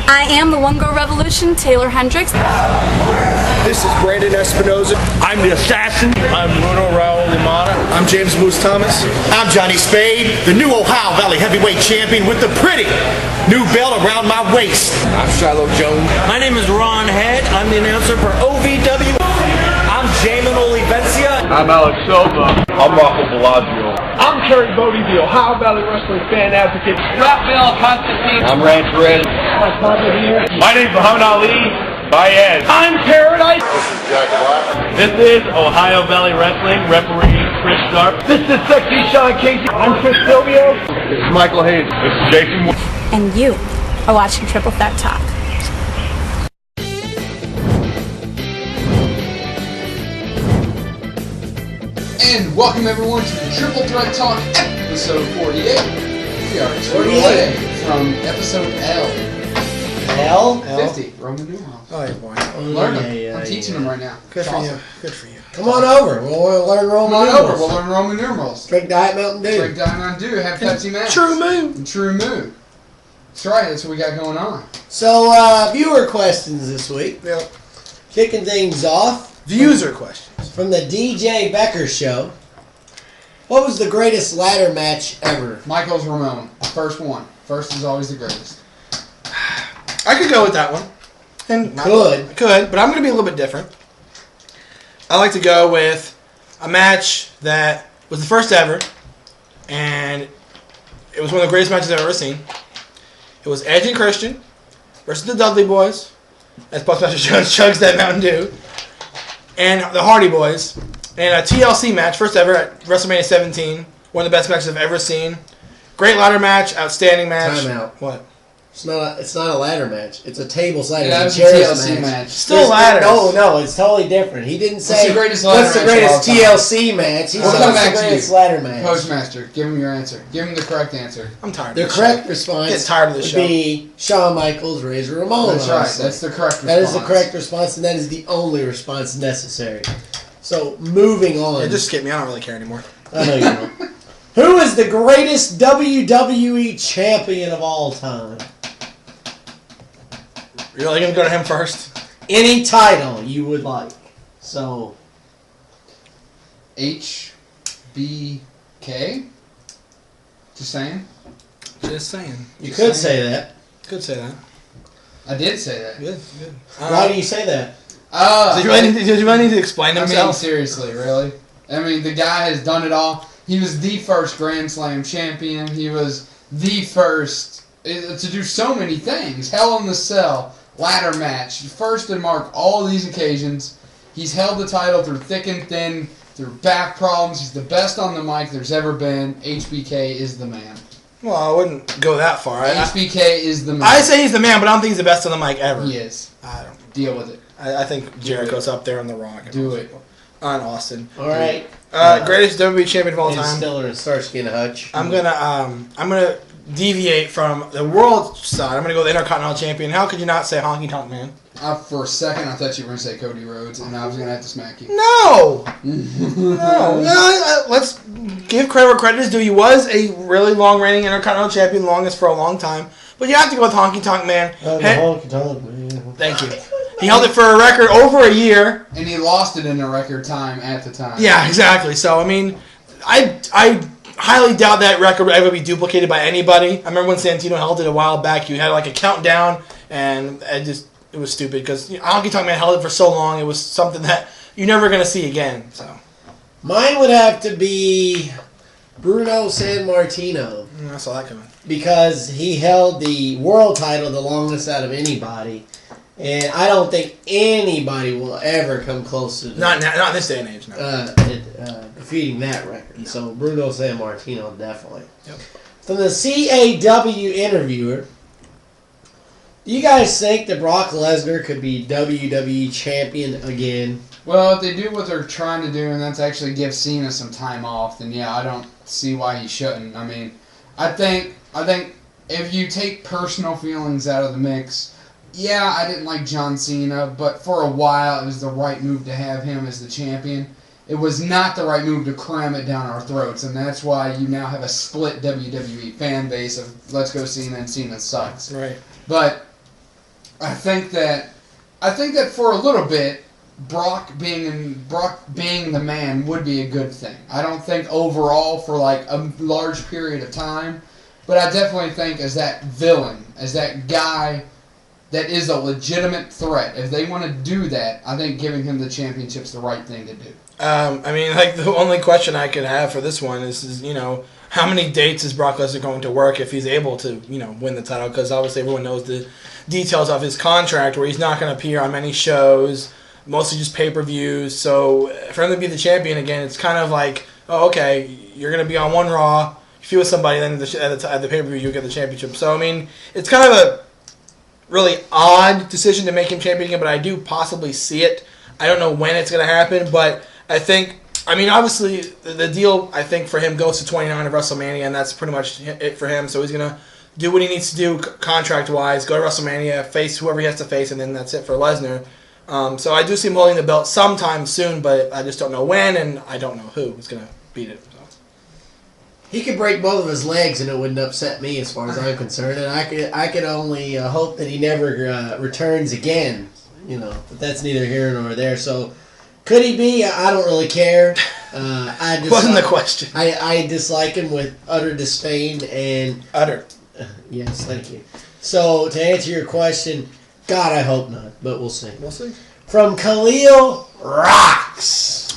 I am the One Girl Revolution, Taylor Hendricks. This is Brandon Espinoza. I'm the Assassin. I'm Bruno Raul Limana. I'm James Moose Thomas. I'm Johnny Spade, the new Ohio Valley heavyweight champion with the pretty new belt around my waist. I'm Shiloh Jones. My name is Ron Head. I'm the announcer for OVW. I'm Jamin Olivencia. I'm Alex Silva. I'm Rocco Bellagio. I'm Kerry Bodie, the Ohio Valley Wrestling fan advocate. Raphael Constantine. I'm Rand Perez. My name's Muhammad Ali. Baez. I'm Paradise. This is Jack Black. This is Ohio Valley Wrestling. Referee Chris Sharp. This is Sexy Sean Casey. I'm Chris Silvio. This is Michael Hayes. This is Jason Moore. And you are watching Triple Threat Talk. And welcome everyone to the Triple Threat Talk episode 48. We are 2 away from episode L. 50, Roman numerals. Oh, yeah, boy. I'm learning. I'm teaching them right now. Good for awesome. you. Good for you. Come on over. We'll learn Roman Come on numerals. over. We'll learn Roman numerals. Drink Diet Mountain Dew. Drink Diamond Dew. Have Pepsi Max. True move. And True Mood. That's right. That's what we got going on. So, viewer questions this week. Yep. Kicking things off User questions. from the DJ Becker Show. What was the greatest ladder match ever? Michael's Ramon. First one. First is always the greatest. I could go with that one. And Could. but I'm going to be a little bit different. I like to go with a match that was the first ever, and it was one of the greatest matches I've ever seen. It was Edge and Christian versus the Dudley Boys, as PostMaster Jones chugs that Mountain Dew, and the Hardy Boys, and a TLC match, first ever at WrestleMania 17. One of the best matches I've ever seen. Great ladder match, outstanding match. Time out. What? It's not a ladder match. It's a table side. Yeah, It's it's a a chairs TLC match. match. Still ladders. No, it's totally different. He didn't say What's the greatest ladder what's the match of greatest all time? TLC match. He We'll said come what's back the to greatest you. ladder match. Postmaster, give him your answer. Give him the correct answer. I'm tired The of this correct shit. response Get tired of this would show. be Shawn Michaels, Razor Ramon. That's right. obviously. That's the correct response. That is the correct response, and that is the only response necessary. So, moving on. Yeah, just skip me. I don't really care anymore. I know you don't. Who is the greatest WWE champion of all time? You're really going to go to him first? Any title you would like. So, HBK? Just saying. Just saying. you Just could saying. say that. Could say that. I did say that. Good, good. Why do you say that? Did you really need to explain I mean, himself? seriously, really? I mean, the guy has done it all. He was the first Grand Slam champion. He was the first to do so many things. Hell in the Cell, ladder match, first to mark all these occasions. He's held the title through thick and thin, through back problems. He's the best on the mic there's ever been. HBK is the man. Well, I wouldn't go that far. HBK is the man. I say he's the man, but I don't think he's the best on the mic ever. He is. I don't. Deal with it. I think Jericho's up there on the Rock. Do it. On Austin. All right. Greatest WWE champion of all And time. Stiller and Starsky and Hutch. I'm gonna deviate from the world side. I'm gonna go the Intercontinental Champion. How could you not say Honky Tonk Man? For a second, I thought you were going to say Cody Rhodes, and I was going to have to smack you. No. Let's give credit where credit is due. He was a really long reigning Intercontinental Champion, longest for a long time. But you have to go with Honky Tonk Man. Honky Tonk Man. Thank you. He held it for a record over a year. And he lost it in a record time at the time. Yeah, exactly. So, I mean, I highly doubt that record would ever be duplicated by anybody. I remember when Santino held it a while back, you had like a countdown, and it was stupid because Honky Tonk Man held it for so long. It was something that you're never going to see again. So Mine would have to be Bruno Sammartino. I saw that coming. Because he held the world title the longest out of anybody. And I don't think anybody will ever come close to Not in this day and age, no. defeating that record. No. So Bruno Sammartino, definitely. Yep. From the CAW interviewer, do you guys think that Brock Lesnar could be WWE champion again? Well, if they do what they're trying to do, and that's actually give Cena some time off, then yeah, I don't see why he shouldn't. I mean, I think if you take personal feelings out of the mix, yeah, I didn't like John Cena, but for a while it was the right move to have him as the champion. It was not the right move to cram it down our throats, and that's why you now have a split WWE fan base of let's go Cena and Cena sucks. Right. But I think that for a little bit, Brock being the man would be a good thing. I don't think overall for like a large period of time, but I definitely think as that villain, as that guy that is a legitimate threat, if they want to do that, I think giving him the championship's the right thing to do. I mean, like, the only question I could have for this one is how many dates is Brock Lesnar going to work if he's able to, win the title? Because obviously everyone knows the details of his contract where he's not going to appear on many shows, mostly just pay-per-views. So for him to be the champion again, it's kind of like, oh, okay, you're going to be on one Raw, you feud with somebody, then at the pay-per-view you get the championship. So, I mean, it's kind of a really odd decision to make him champion again, but I do possibly see it. I don't know when it's going to happen, but I think, obviously, the deal, I think, for him goes to 29 of WrestleMania, and that's pretty much it for him. So he's going to do what he needs to do contract-wise, go to WrestleMania, face whoever he has to face, and then that's it for Lesnar. So I do see him holding the belt sometime soon, but I just don't know when, and I don't know who is going to beat it. So. He could break both of his legs, and it wouldn't upset me as far as I'm concerned. And I could only hope that he never returns again. But that's neither here nor there. So. Could he be? I don't really care. Wasn't the question. I dislike him with utter disdain and... Utter. Yes, thank you. So, to answer your question, God, I hope not, but we'll see. We'll see. From Khalil Rocks.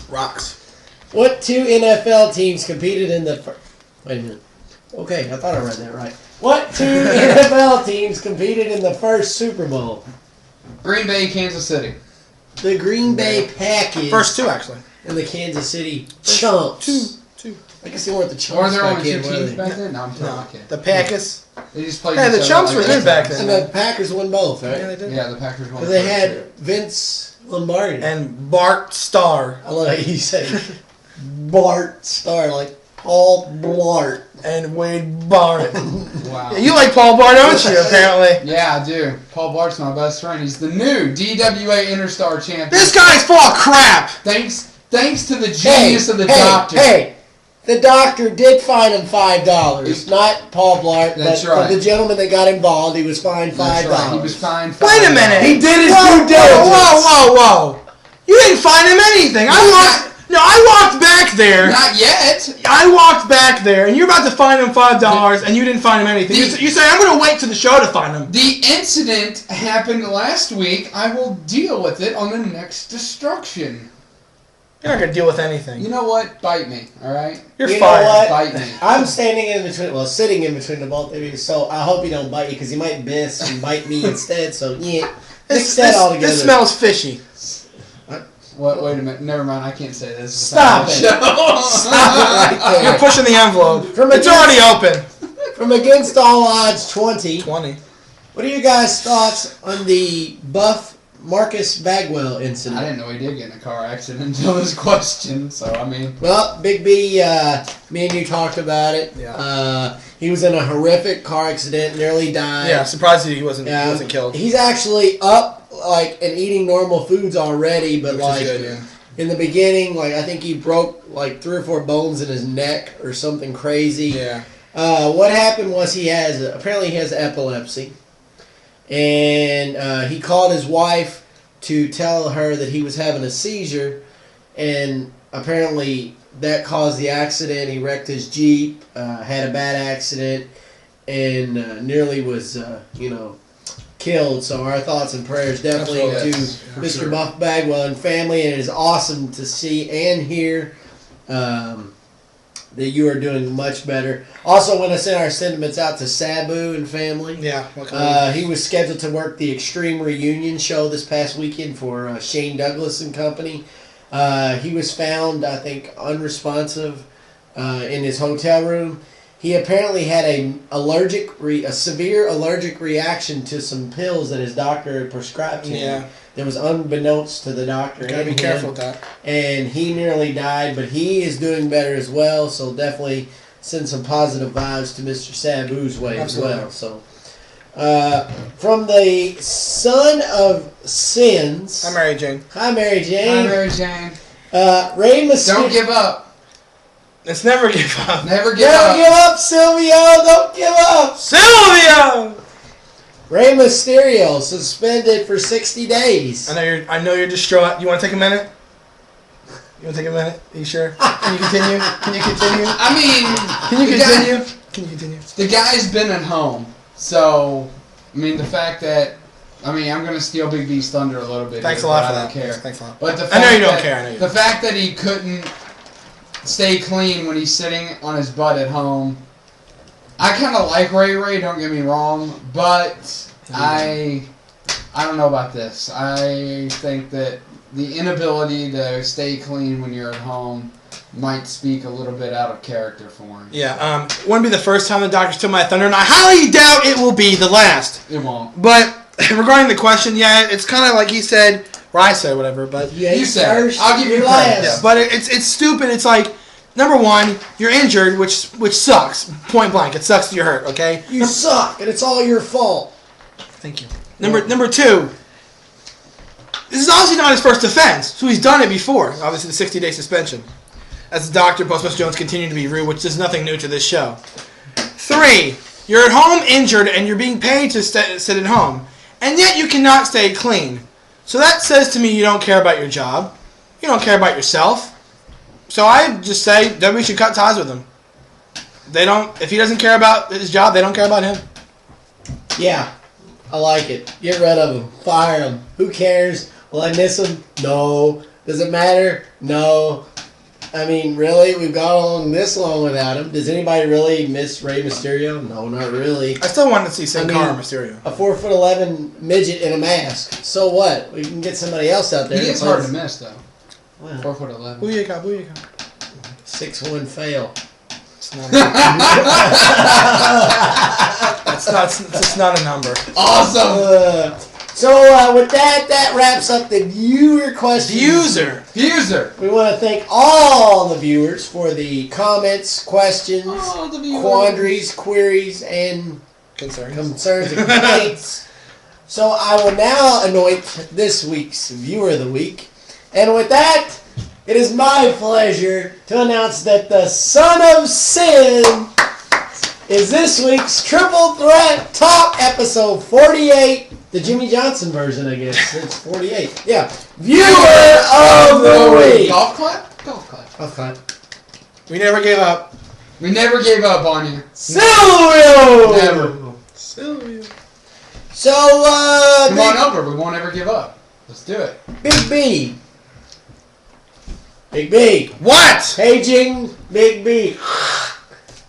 What two NFL teams competed in the... Wait a minute. Okay, I thought I read that right. What two NFL teams competed in the first Super Bowl? Green Bay, Kansas City. The Green Bay Packers. First two, actually. And the Kansas City Chumps. Two. I guess they weren't the Chumps. Were there only back two in, teams were back they? then? No, I'm talking. The Packers. They just played Yeah, the each other Chumps like were good back then. And the Packers won both, right? Yeah, they did. Yeah, the Packers won. Because they had Vince Lombardi. And Bart Starr. I love how you say Bart Starr, like Paul Blart. And Wade Barrett. Wow. Yeah, you like Paul Blart, don't you, apparently? Yeah, I do. Paul Blart's my best friend. He's the new DWA Interstar champion. This guy's full of crap! Thanks to the genius of the Doctor. Hey, the Doctor did fine him $5. Not Paul Blart, That's but right. the gentleman that got involved, he was fined $5. That's right. He was fined $5. Wait a minute! He did his due diligence. Whoa! You didn't find him anything! I walked back there. Not yet. I walked back there, and you're about to fine him $5, and you didn't find him anything. You say, I'm going to wait to the show to find him. The incident happened last week. I will deal with it on the next destruction. You're not going to deal with anything. You know what? Bite me, alright? You're You know fired. what? Bite me. I'm sitting in between the both of you, so I hope you don't bite you, because you might miss and bite me instead, so yeah. Mix that all together. This smells fishy. What? Wait a minute. Never mind. I can't say this. Stop it. Stop it right there. You're pushing the envelope. It's against- already open. From Against All Odds 20. 20. What are your guys' thoughts on the Buff Marcus Bagwell incident? I didn't know he did get in a car accident until this question, so I mean... Well, Big B, me and you talked about it. Yeah. He was in a horrific car accident, nearly died. Yeah, surprised he wasn't killed. He's actually up, and eating normal foods already, but, Which is good, yeah. in the beginning, I think he broke, 3 or 4 bones in his neck or something crazy. Yeah. What happened was apparently he has epilepsy. And he called his wife to tell her that he was having a seizure, and apparently that caused the accident. He wrecked his Jeep, had a bad accident, and nearly was, killed. So our thoughts and prayers definitely to Mr. Buff Bagwell and family, and it is awesome to see and hear that you are doing much better. Also want to send our sentiments out to Sabu and family. Yeah. He was scheduled to work the Extreme Reunion show this past weekend for Shane Douglas and company. He was found, I think, unresponsive in his hotel room. He apparently had a severe allergic reaction to some pills that his doctor had prescribed to him. Yeah. That was unbeknownst to the doctor. Gotta be careful with that. And he nearly died, but he is doing better as well. So definitely send some positive vibes to Mr. Sabu's way Absolutely. as well. So, from the Son of Sins. Hi, Mary Jane. Hi, Mary Jane. Hi, Mary Jane. Rey Mysterio. Don't give up. Let's never give up. Never give Don't up. give up, Silvio. Don't give up. Silvio! Rey Mysterio suspended for 60 days. I know you're distraught. You want to take a minute? You want to take a minute? Are you sure? Can you continue? Can you continue? I mean, Can you continue? Can you continue? The guy's been at home, so I mean the fact that I'm gonna steal Big B's thunder a little bit. Thanks here, a lot but for I that. don't care. Thanks a lot. But the I fact know you don't care. I know you the don't. fact that he couldn't stay clean when he's sitting on his butt at home. I kind of like Ray. Don't get me wrong, but I don't know about this. I think that the inability to stay clean when you're at home might speak a little bit out of character for him. Yeah, wouldn't be the first time the Doctor stole my thunder, and I highly doubt it will be the last. It won't. But regarding the question, yeah, it's kind of like he said, or I said, whatever. But You said it. first, I'll give you last. credit. yeah, but it's stupid. It's like, number one, you're injured, which sucks. Point blank, it sucks that you're hurt. Okay. You suck, and it's all your fault. Thank you. Number two. This is obviously not his first offense, so he's done it before. Obviously, the 60-day suspension. As the Doctor, Postmaster Jones continue to be rude, which is nothing new to this show. 3, you're at home injured and you're being paid to sit at home, and yet you cannot stay clean. So that says to me you don't care about your job, you don't care about yourself. So I just say WWE should cut ties with him. They don't. If he doesn't care about his job, they don't care about him. Yeah, I like it. Get rid of him. Fire him. Who cares? Will I miss him? No. Does it matter? No. I mean, really? We've gone along this long without him. Does anybody really miss Rey Mysterio? No, not really. I still want to see Sin Cara mean, Mysterio. A 4'11" midget in a mask. So what? We can get somebody else out there. He gets hard to miss though. Wow. 4'11". Booyaka, booyaka. 6'1" fail. It's not it's not a number. Awesome. So with that wraps up the viewer questions. User. We want to thank all the viewers for the comments, questions, quandaries, queries, and concerns and complaints. So I will now anoint this week's Viewer of the Week. And with that, it is my pleasure to announce that the Son of Sin is this week's Triple Threat Talk episode 48. The Jimmy Johnson version, I guess. It's 48. Yeah. Viewer of the Week. Golf clap? Golf clap. Okay. We never gave up. We never gave up on you. Silvio! Never. Silvio. So, Come on over. We won't ever give up. Let's do it. Big B. Big B. What? Paging Big B.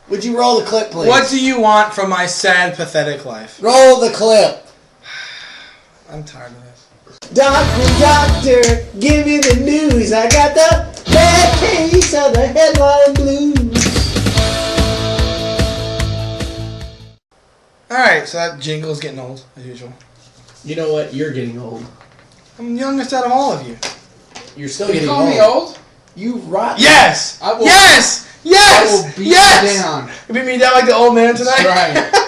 Would you roll the clip, please? What do you want from my sad, pathetic life? Roll the clip. I'm tired of this. Doctor, give me the news. I got the bad case of the headline blues. Alright, so that jingle is getting old, as usual. You know what? You're getting old. I'm the youngest out of all of you. You're still You getting call old. me old? You rotten. Yes! I will- Yes! I Yes! will beat yes! you down. You beat me down like the old man tonight? That's right.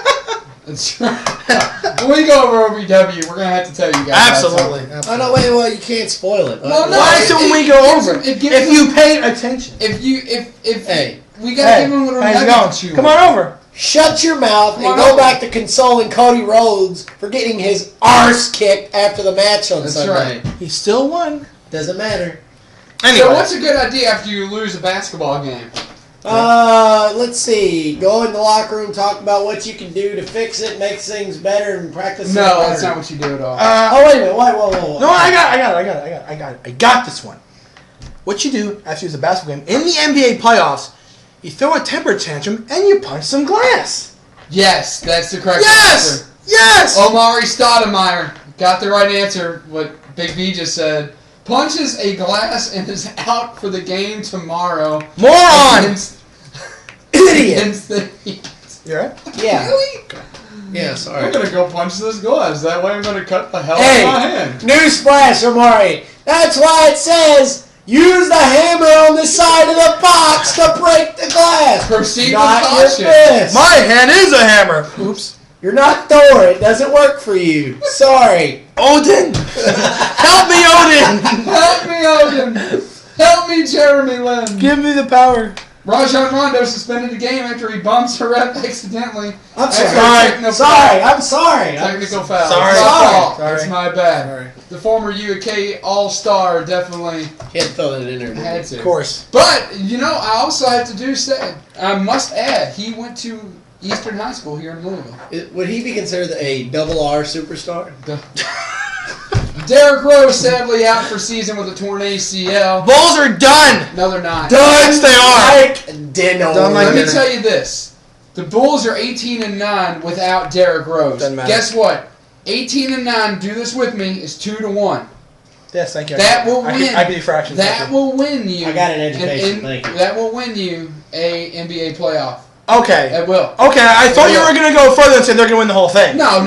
That's right. When we go over OVW, we're going to have to tell you guys. Absolutely. Oh, no, wait, well, you can't spoil it. Well, no, Why shouldn't we go over? it gives If them- you paid attention. If Hey. we got to give them a little how's it nugget going? to chew Come on. on over. Shut your mouth Come and on go over. back to consoling Cody Rhodes for getting his arse kicked after the match on That's Sunday. right. He still won. Doesn't matter. Anyway. So what's a good idea after you lose a basketball game? Let's see. Go in the locker room, talk about what you can do to fix it, make things better, and practice. No, harder. that's not what you do at all. Oh, wait a minute. Whoa. No, I got this one. What you do after you lose a basketball game in the NBA playoffs, you throw a temper tantrum and you punch some glass. Yes, that's the correct Yes! answer. Yes! Omari Stoudemire got the right answer, what Big V just said. Punches a glass and is out for the game tomorrow. Moron! Idiot. Against the Heat. You alright? Yeah. Really? Yeah, I'm sorry. going to go punch this glass. That way I'm going to cut the hell Hey, out of my hand. newsflash, Omari. That's why it says use the hammer on the side of the box to break the glass. Proceed Not with your caution. fist. My hand is a hammer. Oops. You're not Thor. It doesn't work for you. Sorry. Odin! Help me, Odin! Help me, Odin. Help me, Jeremy Lin. Give me the power. Rajon Rondo suspended the game after he bumps a ref accidentally. I'm Technical sorry. I'm sorry. Technical foul. Sorry. It's my fault. Sorry. It's my bad. Sorry. The former UK All-Star definitely He had to throw that in there. had to. Of course. But, I also have to say, I must add, he went to Eastern High School here in Louisville. Would he be considered a double R superstar? Derrick Rose sadly out for season with a torn ACL. Bulls are done. No, they're not. Yes, they are. Like Dino. Done like Let me dinner. tell you this. The Bulls are 18-9 without Derrick Rose. Doesn't matter. Guess what? 18-9, do this with me, is 2-1. Yes, thank you. That will win. I can do fractions. That will win you. I got an education, thank you. That will win you a NBA playoff. Okay. It will. Okay, I thought you were going to go further and say they're going to win the whole thing. No.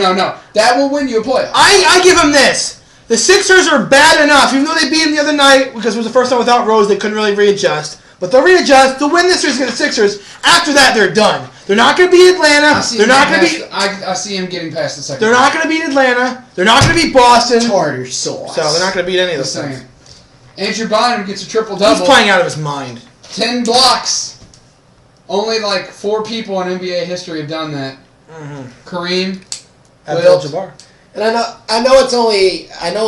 That will win you a playoff. I give them this. The Sixers are bad enough, even though they beat them the other night, because it was the first time without Rose, they couldn't really readjust. But they'll readjust. They'll win this series against the Sixers. After that, they're done. They're not going to beat Atlanta. They're not going to beat. I see him getting past the second. They're not going to beat Atlanta. They're not going to beat Boston. Tartar sauce. So they're not going to beat any of those Just things. saying. Andrew Bynum gets a triple-double. He's playing out of his mind. 10 blocks. Only like 4 people in NBA history have done that. Kareem, Abdul-Jabbar. And I know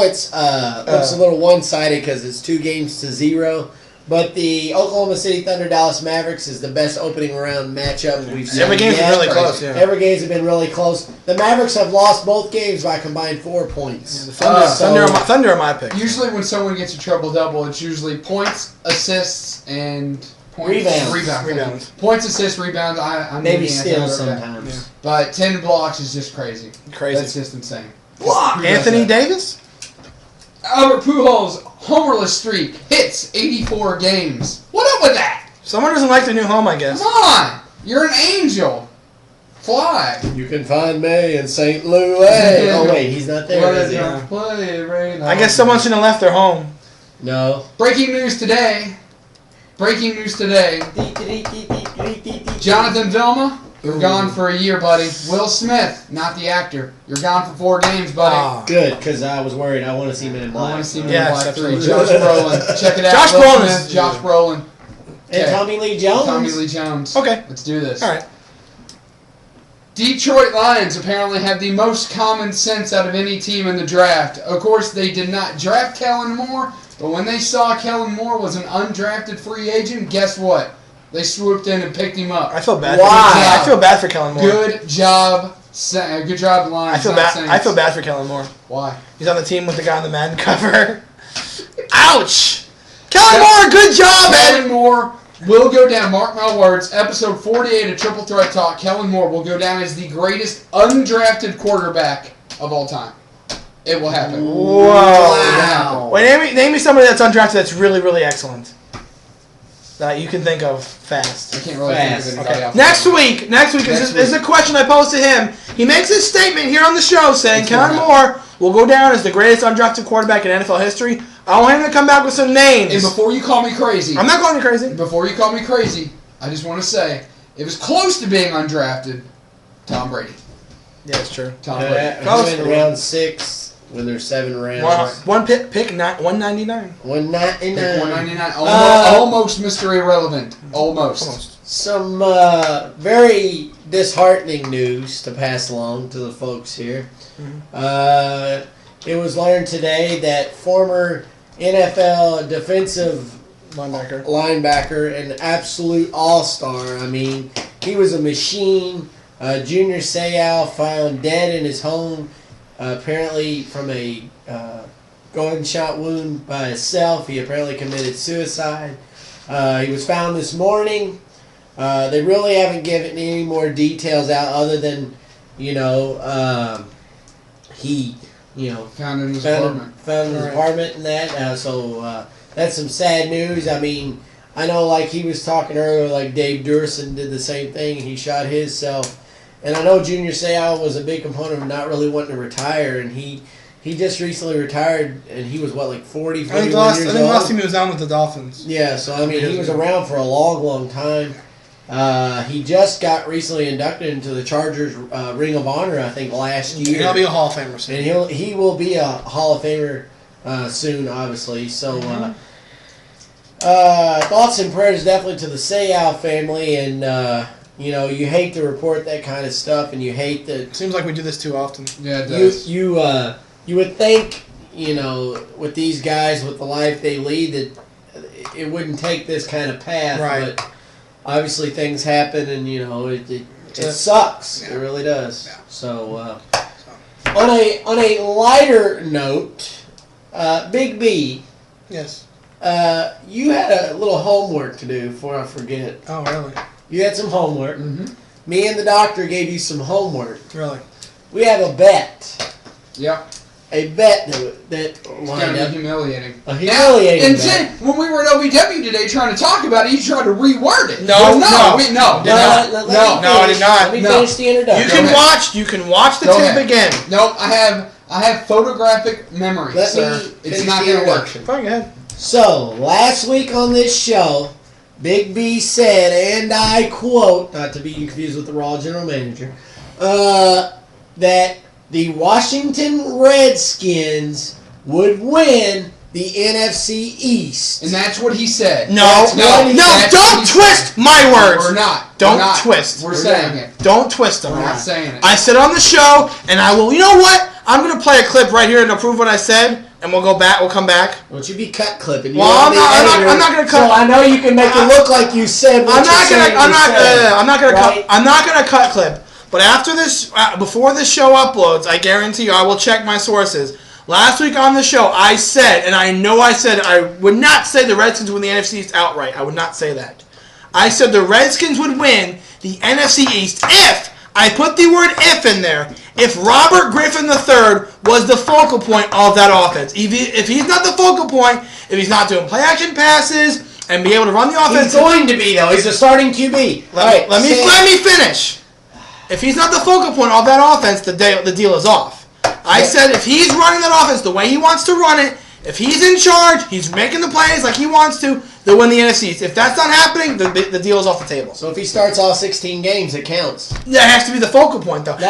it's looks a little one-sided because it's 2-0, but the Oklahoma City Thunder Dallas Mavericks is the best opening round matchup we've seen. Every game's been really close. Yeah. Every game's have been really close. The Mavericks have lost both games by combined 4 points. Thunder are my pick. Usually when someone gets a triple-double, it's usually points, assists, and points. Rebounds. Points, assists, rebounds. I'm Maybe looking at steals that. sometimes. Yeah. But 10 blocks is just crazy. That's just insane. Block. Who does Anthony that? Davis? Albert Pujols' homerless streak hits 84 games. What up with that? Someone doesn't like their new home, I guess. Come on. You're an angel. Fly. You can find me in St. Louis. Oh, wait, he's not there, is he? I guess someone shouldn't have left their home. No. Breaking news today. Jonathan Vilma, you're gone for a year, buddy. Will Smith, not the actor. You're gone for 4 games, buddy. Good, because I was worried. I want to see Men in I Black. want to see Men in Yes, Black 3. absolutely. Josh Brolin. Check it out. Josh Will Brolin Smith, is- Josh Brolin. And Okay. Tommy Lee Jones. Tommy Lee Jones. Okay. Let's do this. All right. Detroit Lions apparently have the most common sense out of any team in the draft. Of course, they did not draft Kellen Moore, but when they saw Kellen Moore was an undrafted free agent, guess what? They swooped in and picked him up. I feel bad. Why? I feel bad for Kellen Moore. Good job, Lions. I feel not bad. Saints. I feel bad for Kellen Moore. Why? He's on the team with the guy on the Madden cover. Ouch! Kellen Moore, good job, Kellen man. Moore will go down, mark my words, episode 48 of Triple Threat Talk, Kellen Moore will go down as the greatest undrafted quarterback of all time. It will happen. Whoa! Wow. Wait, name me somebody that's undrafted that's really, really excellent. That you can think of I fast. can't really think of anybody else. Next week is a question I posed to him. He makes his statement here on the show saying Kellen Moore will go down as the greatest undrafted quarterback in NFL history. I want him to come back with some names. And before you call me crazy, I'm not calling you crazy. Before you call me crazy, I just want to say, it was close to being undrafted. Tom Brady. Yeah, it's true. Tom Brady. Who's in round 6 when there's 7 rounds? One pick 199. 199. Pick 199. Almost Mr. Irrelevant. Almost. Some very disheartening news to pass along to the folks here. It was learned today that former NFL defensive linebacker, an absolute all-star. I mean, he was a machine. Junior Seau found dead in his home, apparently from a gunshot wound by himself. He apparently committed suicide. He was found this morning. They really haven't given any more details out other than, he Found in his apartment. Found in his apartment and that. So that's some sad news. I mean, I know like he was talking earlier, like Dave Durson did the same thing. He shot himself. And I know Junior Seau was a big component of not really wanting to retire. And he just recently retired, and he was, 40, 41 I think years last old? time he was down with the Dolphins. Yeah, so I mean, he was around for a long, long time. He just got recently inducted into the Chargers Ring of Honor, I think, last year. He'll be a Hall of Famer soon. And he will be a Hall of Famer soon, obviously. So Thoughts and prayers definitely to the Seau family, and you hate to report that kind of stuff, and you hate that. Seems like we do this too often. Yeah, it does. You would think, with these guys, with the life they lead, that it wouldn't take this kind of path, Right. but obviously things happen, and it sucks. Yeah. It really does. Yeah. So, on a lighter note, Big B. Yes. You had a little homework to do before I forget. Oh, really? You had some homework. Mm-hmm. Me and the doctor gave you some homework. Really? We have a bet. Yep. A bet that It's gonna be humiliating. A humiliating And bet. then when we were at OVW today trying to talk about it, you tried to reword it. No, no, no. we, no, Did not. No, I did not. Let me No. finish the introduction. You can watch the Go tape ahead. again. Nope, I have photographic memory, Let sir. me It's finish not the gonna work. introduction. Fine, go ahead. So, last week on this show, Big B said, and I quote, not to be confused with the Raw General Manager, that the Washington Redskins would win the NFC East. And that's what he said. No, That's no, what he don't twist said. my words. We're not. Don't We're not. twist. We're saying it. Don't twist them. We're not saying it. I said on the show, and I will. You know what? I'm gonna play a clip right here to prove what I said, and we'll go back. We'll come back. Don't you be cut clipping. Well, I'm not gonna cut. So I know you can make it look like you said what I'm not you gonna. said I'm you not. said, I'm not gonna right? cut. I'm not gonna cut clip. But after this, before this show uploads, I guarantee you, I will check my sources. Last week on the show, I said, and I know I said, I would not say the Redskins win the NFC East outright. I would not say that. I said the Redskins would win the NFC East if, I put the word if in there, if Robert Griffin III was the focal point of that offense. If he's not the focal point, if he's not doing play-action passes and be able to run the offense. He's going to be, though. He's a starting QB. Let me finish. If he's not the focal point of that offense, the deal is off. I said if he's running that offense the way he wants to run it, if he's in charge, he's making the plays like he wants to, they'll win the NFC East. If that's not happening, the deal is off the table. So if he starts all 16 games, it counts. That has to be the focal point, though. It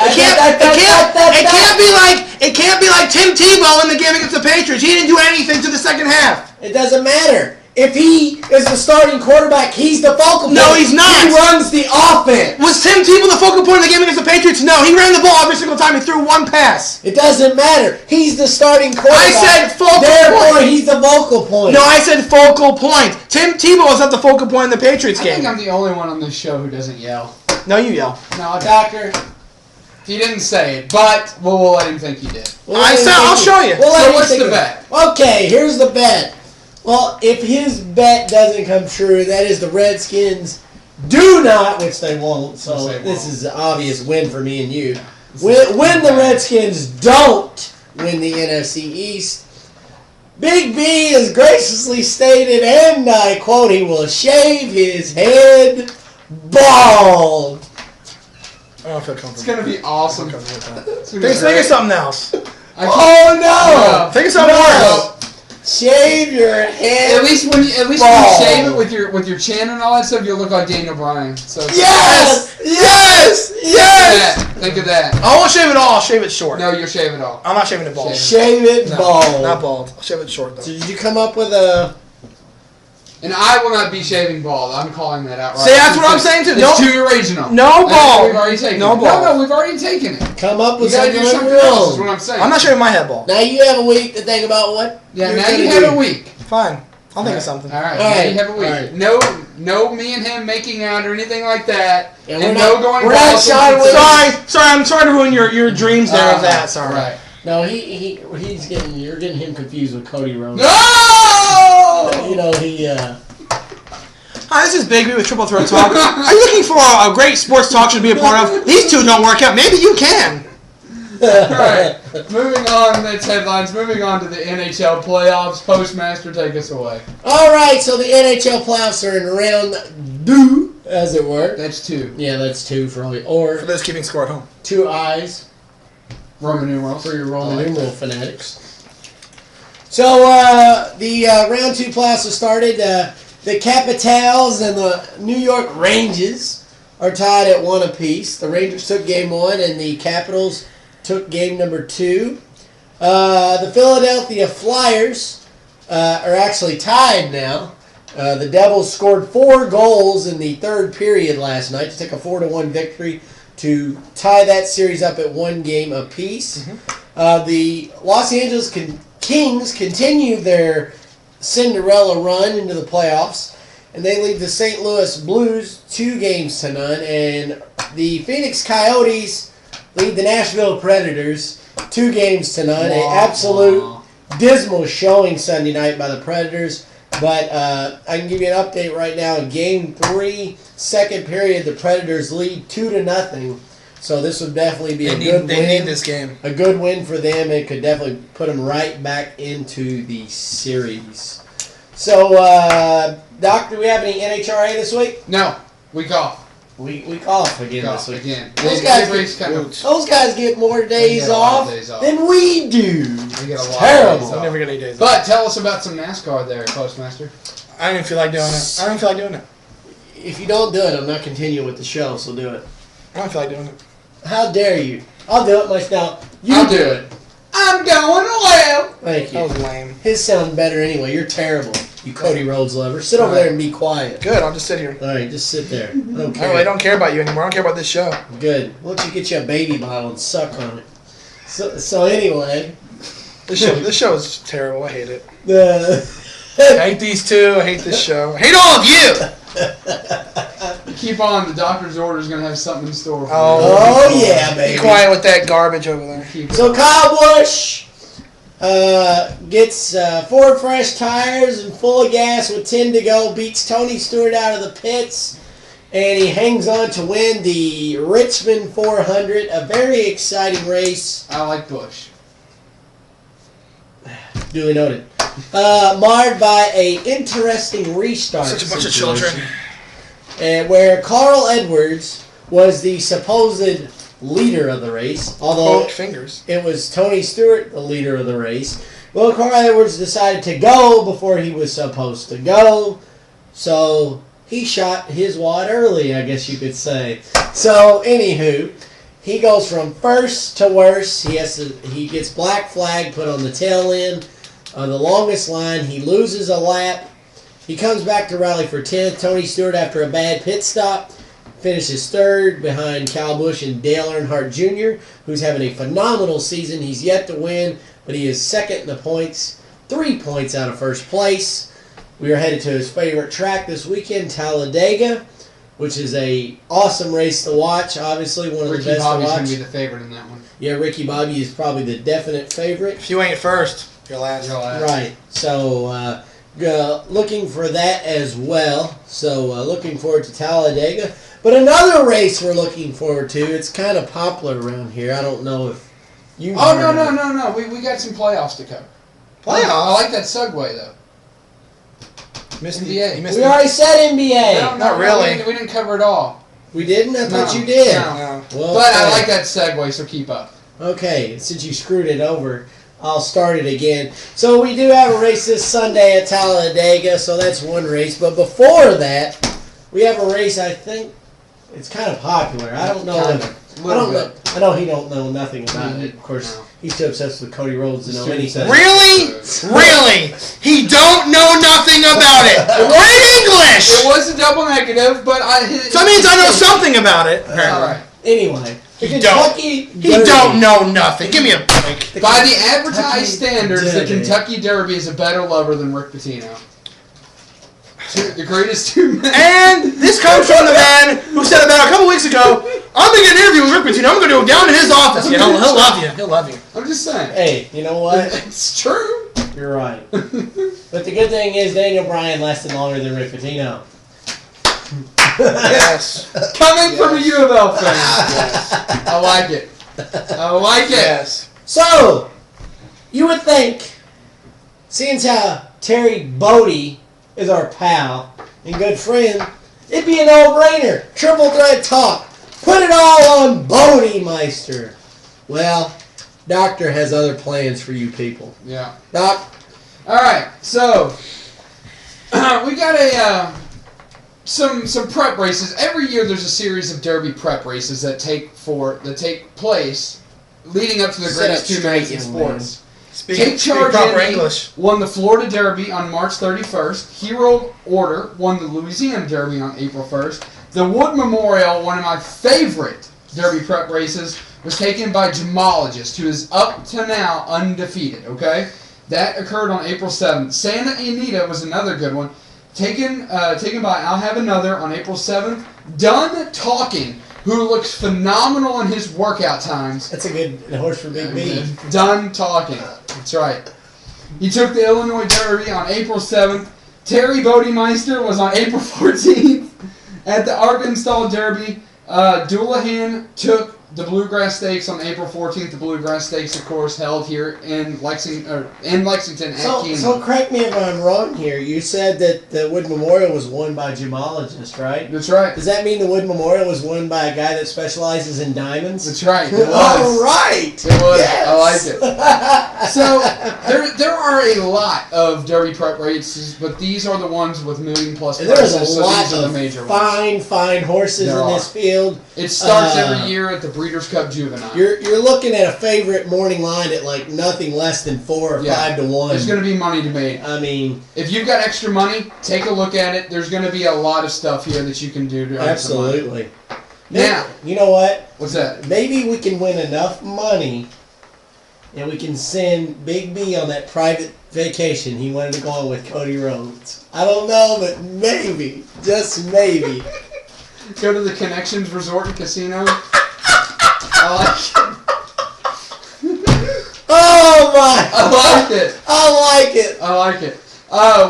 can't be like Tim Tebow in the game against the Patriots. He didn't do anything to the second half. It doesn't matter. If he is the starting quarterback, he's the focal point. No, he's not. He runs the offense. Was Tim Tebow the focal point in the game against the Patriots? No, he ran the ball every single time. He threw one pass. It doesn't matter. He's the starting quarterback. I said focal Therefore, point. he's the focal point. No, I said focal point. Tim Tebow was not the focal point in the Patriots I game. think I'm the only one on this show who doesn't yell. No, you yell. No, Doctor. He didn't say it, but we'll let him think he did. I'll show you. So what's the bet? Okay, here's the bet. Well, if his bet doesn't come true, that is the Redskins do not, which they won't, so this is an obvious win for me and you. When the Redskins don't win the NFC East, Big B has graciously stated, and I quote, he will shave his head bald. I don't feel comfortable. It's gonna be awesome. Think of something else. Oh no! Think of something worse. Shave your head. At least when you shave it with your chin and all that stuff, you'll look like Daniel Bryan. So Yes! Think of that. I won't shave it all. I'll shave it short. No, you'll shave it all. I'm not shaving it bald. Shave it No, bald. not bald. I'll shave it short, though. So did you come up with a... And I will not be shaving bald. I'm calling that out right. See, that's what I'm saying, too. It's too original. No bald. We've already taken No it. bald. No, we've already taken it. Come up with You gotta something do of something your else, is own. what I'm saying. I'm not shaving my head bald. Now you have a week to think about what Yeah, you're now you gonna have do. a week. Fine. I'll think of something. All right, All now right, you have a week. all right. No, me and him making out or anything like that. And And we're no not- going we're not bald. shy with- Sorry. I'm sorry to ruin your dreams there of that. Sorry. Right. No, you're getting him confused with Cody Rhodes. No! You know, he, Hi, this is Big B with Triple Threat Talk. Are you looking for a great sports talk show to be a part of? These two don't work out. Maybe you can. Alright, moving on, that's headlines. Moving on to the NHL playoffs. Postmaster, take us away. Alright, so the NHL playoffs are in round 2, as it were. That's 2. Yeah, that's 2 for all you, or For those keeping score at home. 2 eyes Roman numerals. for your Roman numeral fanatics. So, the round 2 playoffs have started. The Capitals and the New York Rangers are tied at 1 apiece. The Rangers took game 1 and the Capitals took game number 2. The Philadelphia Flyers are actually tied now The Devils scored 4 goals in the third period last night to take a 4-1 victory to tie that series up at 1 game apiece. The Los Angeles Kings continue their Cinderella run into the playoffs, and they lead the St. Louis Blues 2 games to none, and the Phoenix Coyotes lead the Nashville Predators 2 games to none. An absolute dismal showing Sunday night by the Predators. But I can give you an update right now. In Game 3, second period, the Predators lead 2-0. So this would definitely be a good win. They need this game. A good win for them. It could definitely put them right back into the series. So, Doc, do we have any NHRA this week? No, week off. Week off again this week. Again. Those guys get more days off than we do. We get a lot terrible. of days off. We never get any days off. But tell us about some NASCAR there, Postmaster. I don't even feel like doing it. If you don't do it, I'm not continuing with the show, so do it. I don't feel like doing it. How dare you? I'll do it myself. I'll do it. I'm going well. Thank you. That was lame. His sound better anyway. You're terrible. You Cody Rhodes lover. Sit over there and be quiet. Good, I'll just sit here. All right, just sit there. I don't I care. really don't care about you anymore. I don't care about this show. Good. Why don't you get you a baby bottle and suck on it? So anyway. This show is terrible. I hate it. I I hate these two. I hate this show. I hate all of you! Keep on. The doctor's order is going to have something in store for you. Oh yeah, baby. Be quiet with that garbage over there. So Kyle Busch gets 4 fresh tires and full of gas with 10 to go, beats Tony Stewart out of the pits, and he hangs on to win the Richmond 400, a very exciting race. I like Bush. Duly noted. Marred by a interesting restart. Such a bunch of children. And where Carl Edwards was the supposed leader of the race, although Poke fingers. it was Tony Stewart, the leader of the race. Well, Carl Edwards decided to go before he was supposed to go, so he shot his wad early, I guess you could say. So, anywho, he goes from first to worst. He gets black flag put on the tail end of the longest line. He loses a lap. He comes back to rally for 10th. Tony Stewart, after a bad pit stop, finishes third behind Kyle Busch and Dale Earnhardt Jr., who's having a phenomenal season. He's yet to win, but he is second in the points, 3 points out of first place. We are headed to his favorite track this weekend, Talladega, which is a awesome race to watch. Obviously, one of the best Bobby's to watch. going to be the favorite in that one. Yeah, Ricky Bobby is probably the definite favorite. If you ain't first, you're last. Right. So, looking for that as well. So, looking forward to Talladega. But another race we're looking forward to. It's kind of popular around here. I don't know if you. Oh, no. We got some playoffs to cover. Playoffs? I like that segue, though. NBA. We already said NBA. No, Not really. We didn't cover it all. We didn't? I thought No, you did. no. Well, But I like that segue, so keep up. Okay, since you screwed it over, I'll start it again. So we do have a race this Sunday at Talladega, so that's one race. But before that, we have a race I think it's kind of popular. I don't know. I know he don't know nothing about it. Of course, he's too obsessed with Cody Rhodes to know anything. Really? Really? He don't know nothing about it. Read English! It was a double negative, but So that means I know something about it. All right. Anyway, the He Kentucky He Derby. don't know nothing. Give me a break. By the advertised standards, the Derby. Kentucky Derby is a better lover than Rick Pitino. The greatest 2 men. And this comes from the man who said about a couple weeks ago, I'm going to get an interview with Rick Pitino. I'm going to go down to his office. You know, he'll love you. He'll love you. I'm just saying. Hey, you know what? It's true. You're right. But the good thing is Daniel Bryan lasted longer than Rick Pitino. Yes. Coming from a U of L fan. Yes. I like it. I like it. Yes. So, you would think, seeing as how Terry Bodie is our pal and good friend, it'd be a no-brainer. Triple threat talk. Put it all on Bodie Meister. Well, Doctor has other plans for you people. Yeah. Doc? All right. So, we got some prep races. Every year there's a series of Derby prep races that take place leading up to the Sit greatest up 2 minutes straight, in young sports. Take Charge proper Enemy English. won the Florida Derby on March 31st. Hero Order won the Louisiana Derby on April 1st. The Wood Memorial, one of my favorite Derby prep races, was taken by Gemologist, who is up to now undefeated, okay? That occurred on April 7th. Santa Anita was another good one. Taken by I'll Have Another on April 7th. Done Talking, who looks phenomenal in his workout times. That's a good horse for Big B. Done Talking. That's right. He took the Illinois Derby on April 7th. Terry Bodemeister was on April 14th. At the Arkansas Derby, Doulahan took the Bluegrass Stakes on April 14th. The Bluegrass Stakes, of course, held here in Lexington at Keeneland. So correct me if I'm wrong here. You said that the Wood Memorial was won by Gemologist, right? That's right. Does that mean the Wood Memorial was won by a guy that specializes in diamonds? That's right. It was. All right. It was. Yes. I like it. So there are a lot of Derby prep races, but these are the ones with $1 million+ prices. There's a so lot these are the of major ones. fine horses There in are. this field. It starts every year at the Breeders' Cup Juvenile. You're looking at a favorite morning line at like nothing less than 4 or 5 to 1. There's going to be money to make. I mean, if you've got extra money, take a look at it. There's going to be a lot of stuff here that you can do to earn some money. absolutely. Now, You know what? what's that? Maybe we can win enough money and we can send Big B on that private vacation he wanted to go on with Cody Rhodes. I don't know, but maybe. Just maybe. Go to the Connections Resort and Casino. I like it. Oh my! I like it. I like it. I like it.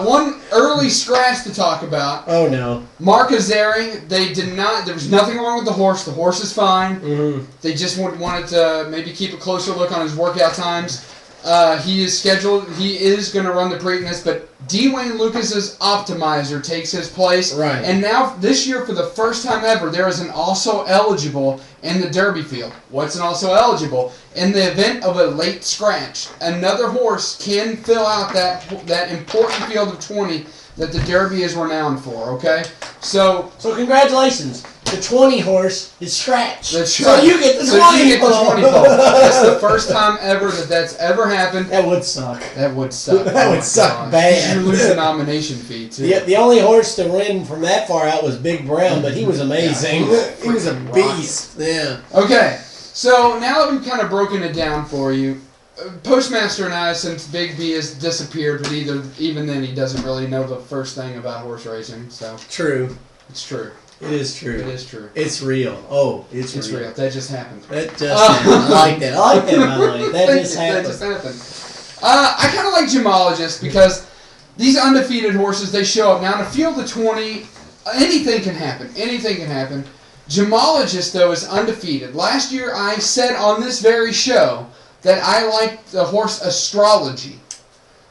One early scratch to talk about. Oh no. Mark Azari, there was nothing wrong with the horse. The horse is fine. Mm-hmm. They just wanted to maybe keep a closer look on his workout times. He is going to run the Preakness, but Dwayne Lucas's Optimizer takes his place. Right. And now, this year, for the first time ever, there is an also eligible in the Derby field. What's an also eligible? In the event of a late scratch, another horse can fill out that important field of 20 that the Derby is renowned for, okay? So congratulations. The 20 horse is scratched. That's so right. you get the 20 So you get the pole. 20 pole. That's the first time ever that's ever happened. That would suck. That would suck. That would suck bad. You lose the nomination fee, too. The only horse to win from that far out was Big Brown, but he was amazing. Yeah, he was a beast. Yeah. Okay, so now that we've kind of broken it down for you, Postmaster and I, since Big B has disappeared, but even then he doesn't really know the first thing about horse racing, so. True. It's true. It is true. It is true. It's real. Oh, it's real. That just happened. That just happened. I like that. I like that, by the way. That just happened. That just happened. I kind of like Gemologist because these undefeated horses, they show up. Now, in a field of 20, anything can happen. Anything can happen. Gemologist, though, is undefeated. Last year, I said on this very show that I liked the horse Astrology.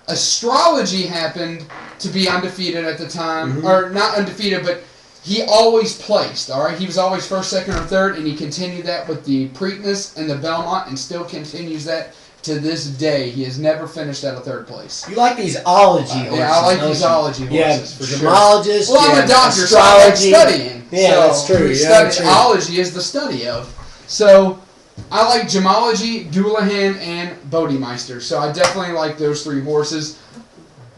Astrology happened to be undefeated at the time. Or not undefeated, but he always placed, all right? He was always first, second, or third, and he continued that with the Preakness and the Belmont and still continues that to this day. He has never finished out of third place. You like these ology horses. Yeah, I like don't these you? ology horses, for sure. Gemologist. Well, I'm yeah, a doctor, so I like astrology. studying. Yeah, so that's true. Yeah, true. Ology is the study of. So I like Gemology, Doulahan, and Bodemeister. So I definitely like those 3 horses.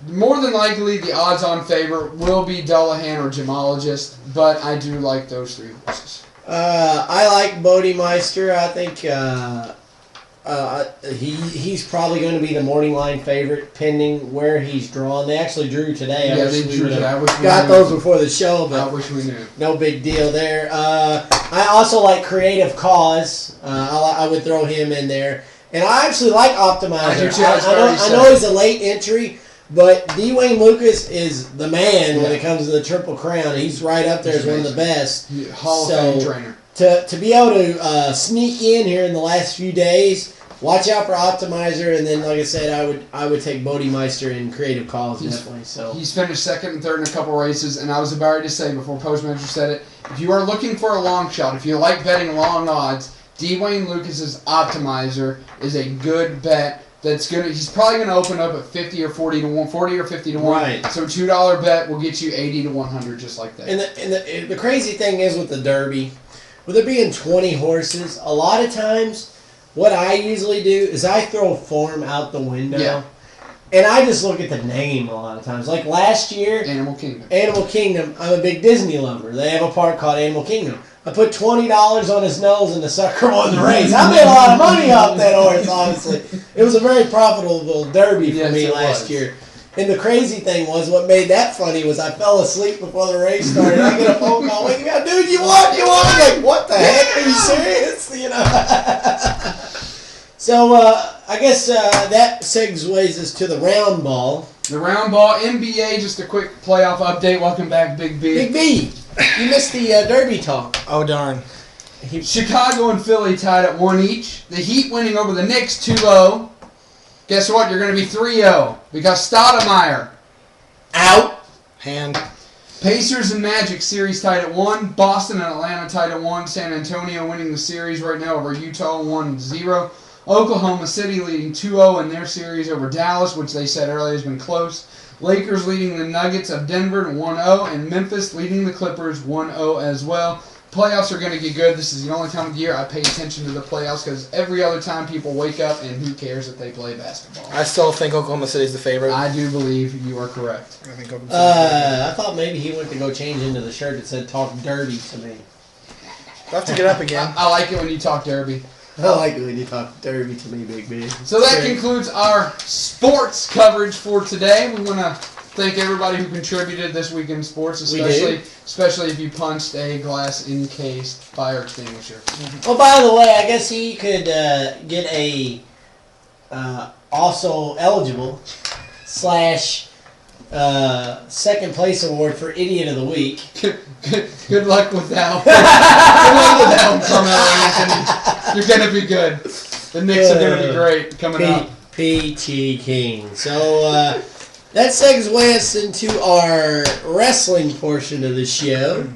More than likely, the odds-on favorite will be Dullahan or Gemologist, but I do like those 3 horses. I like Bodemeister. I think he's probably going to be the morning line favorite, pending where he's drawn. They actually drew today. Yeah, they drew today. I wish we got knew. those before the show, but I wish we knew. no big deal there. I also like Creative Cause. I would throw him in there. And I actually like Optimizer. I do too. I know he's a late entry, but Dwayne Lucas is the man when it comes to the Triple Crown. He's right up there as one of the best. Hall of Fame trainer. To be able to sneak in here in the last few days, watch out for Optimizer, and then, like I said, I would take Bodemeister and Creative Cause definitely. So he's finished second and third in a couple races, and I was about to say before Postmaster said it, if you are looking for a long shot, if you like betting long odds, Dwayne Lucas's Optimizer is a good bet. He's probably gonna open up at 50 or 40 to 1, 40 or 50 to 1. Right. So a $2 bet will get you 80 to 100 just like that. And the crazy thing is with the Derby, with there being 20 horses, a lot of times what I usually do is I throw form out the window. Yeah. And I just look at the name a lot of times. Like last year, Animal Kingdom. Animal Kingdom, I'm a big Disney lover. They have a park called Animal Kingdom. I put $20 on his nose and the sucker won the race. I made a lot of money off that horse, honestly. It was a very profitable derby for me last year. And the crazy thing was, what made that funny was I fell asleep before the race started. I get a phone call, waking me up, dude, you won. I'm like, what the heck? Are you serious? You know. So I guess that segues us to the round ball. The round ball, NBA, just a quick playoff update. Welcome back, Big B. Big B, you missed the Derby talk. Oh, darn. Chicago and Philly tied at 1 each. The Heat winning over the Knicks 2-0. Guess what? You're going to be 3-0 because Stoudemire out. Hand. Pacers and Magic series tied at 1. Boston and Atlanta tied at 1. San Antonio winning the series right now over Utah 1-0. Oklahoma City leading 2-0 in their series over Dallas, which they said earlier has been close. Lakers leading the Nuggets of Denver 1-0, and Memphis leading the Clippers 1-0 as well. Playoffs are going to get good. This is the only time of the year I pay attention to the playoffs because every other time people wake up and who cares if they play basketball. I still think Oklahoma City's the favorite. I do believe you are correct. I think Oklahoma City's I thought maybe he went to go change into the shirt that said "Talk Derby" to me. I'll have to get up again. I like it when you talk derby. I like it when you talk Derby to me, Big B. So that concludes our sports coverage for today. We want to thank everybody who contributed this week in sports, especially if you punched a glass encased fire extinguisher. Oh, by the way, I guess he could get a also eligible / second place award for Idiot of the Week. Good luck with that. Good luck with that one, Carmelo Anthony. You're gonna be good. The Knicks are gonna be great coming up. P.T. King. So that segues us into our wrestling portion of the show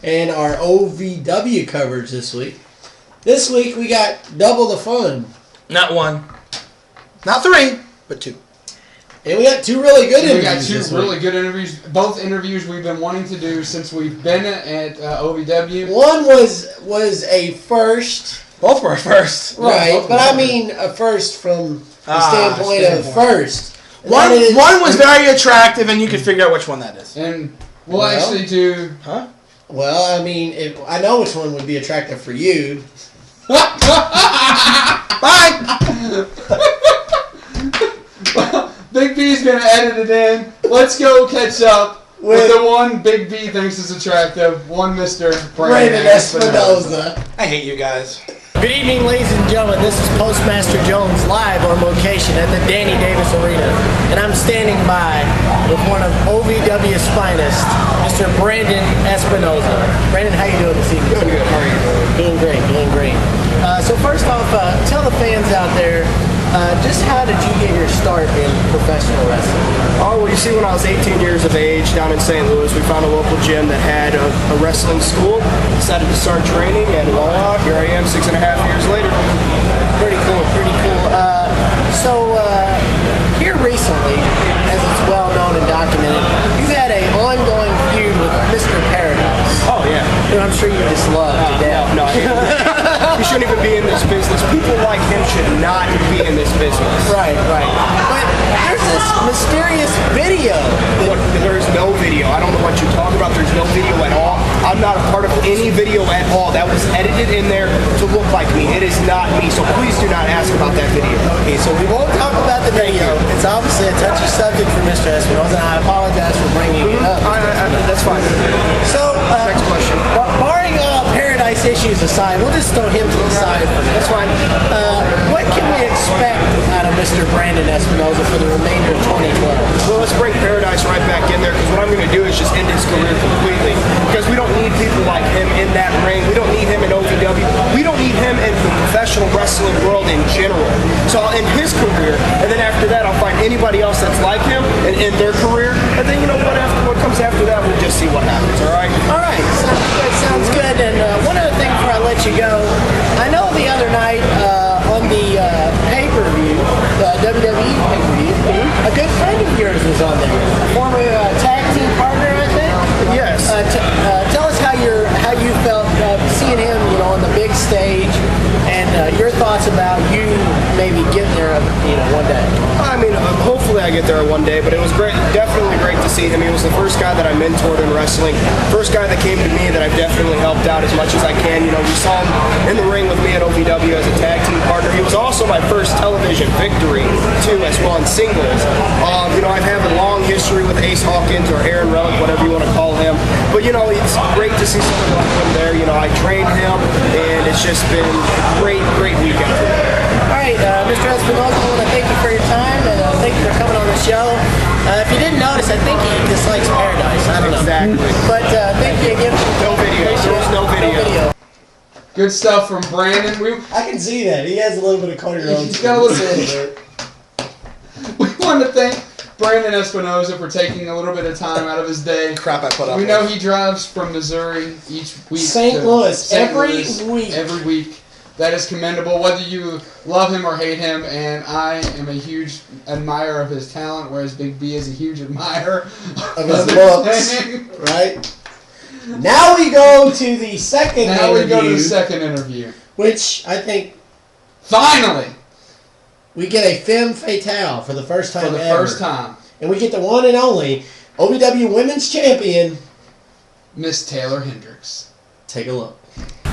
and our OVW coverage this week. This week we got double the fun. Not 1. Not 3, but 2. And we got 2 really good interviews. We got 2 really good interviews. Both interviews we've been wanting to do since we've been at OVW. One was a first. Both were a first. Right, but I mean a first from the standpoint of first. One was very attractive, and you can figure out which one that is. And we'll actually do... Huh? Well, I mean, I know which one would be attractive for you. Bye! Big B's going to edit it in. Let's go catch up with the one Big B thinks is attractive. One Mr. Brandon Espinoza. I hate you guys. Good evening, ladies and gentlemen. This is Postmaster Jones live on location at the Danny Davis Arena. And I'm standing by with one of OVW's finest, Mr. Brandon Espinoza. Brandon, how you doing this evening? Doing good. How are you? Doing great, doing great. So first off, tell the fans out there, just how did you get your start in professional wrestling? Oh, well, you see, when I was 18 years of age down in St. Louis, we found a local gym that had a wrestling school. Decided to start training, and voila, here I am 6.5 years later. Pretty cool, pretty cool. So here recently, as it's well known and documented, you've had an ongoing feud with Mr. Paradise. Oh, yeah. Who I'm sure you just love to death. No, he shouldn't even be in this business. People like him should not be in this business. Right. But there's this mysterious video. Look, there's no video. I don't know what you're talking about. There's no video at all. I'm not a part of any video at all. That was edited in there to look like me. It is not me. So please do not ask about that video. Okay, so we won't talk about the video. It's obviously a touchy subject for Mr. Espinoza, and I apologize for bringing it up. That's fine. So, next question. Barring Paradise issues aside, we'll just throw him to the side for this. That's fine. What can we expect out of Mr. Brandon Espinoza for the remainder of 2012? Well, let's bring Paradise right back in there, because what I'm going to do is just end his career completely. Because we don't need people like him in that ring. We don't need him in OVW. We don't need him in the professional wrestling world in general. So I'll end his career, and then after that, I'll find anybody else that's like him and end their career. And then, you know what? What comes after that, we'll just see what happens. All right? All right. Sounds good. And one other thing before I let you go, I know the other night on the pay-per-view, the WWE pay-per-view, a good friend of yours was on there, a former tag team partner, I think. Yes. Tell us how you felt seeing him, on the big stage, and your thoughts about one day? I mean, hopefully I get there one day, but it was great, definitely great to see him. He was the first guy that I mentored in wrestling, first guy that came to me that I've definitely helped out as much as I can. You know, we saw him in the ring with me at OVW as a tag team partner. He was also my first television victory, too, as well in singles. You know, I've had a long history with Ace Hawkins or Aaron Relic, whatever you want to call him. But, you know, it's great to see someone like him there. You know, I trained him, and it's just been a great weekend for me. All right, Mr. Espinosa, I want to thank you for your time, and thank you for coming on the show. If you didn't notice, I think he dislikes Paradise. I don't know. Exactly. But thank you again. No video. There was no video. Good stuff from Brandon. I can see that. He has a little bit of Cody Rhodes. He's got a little bit. We want to thank Brandon Espinosa for taking a little bit of time out of his day. Crap I put up We know with. he drives from Missouri each week. St. to Louis, St. every Louis week. Every week. That is commendable, whether you love him or hate him, and I am a huge admirer of his talent, whereas Big B is a huge admirer Of his looks, right? Now we go to the second interview. Which I think finally we get a femme fatale for the first time ever. First time. And we get the one and only OVW Women's Champion, Miss Taylor Hendricks. Take a look.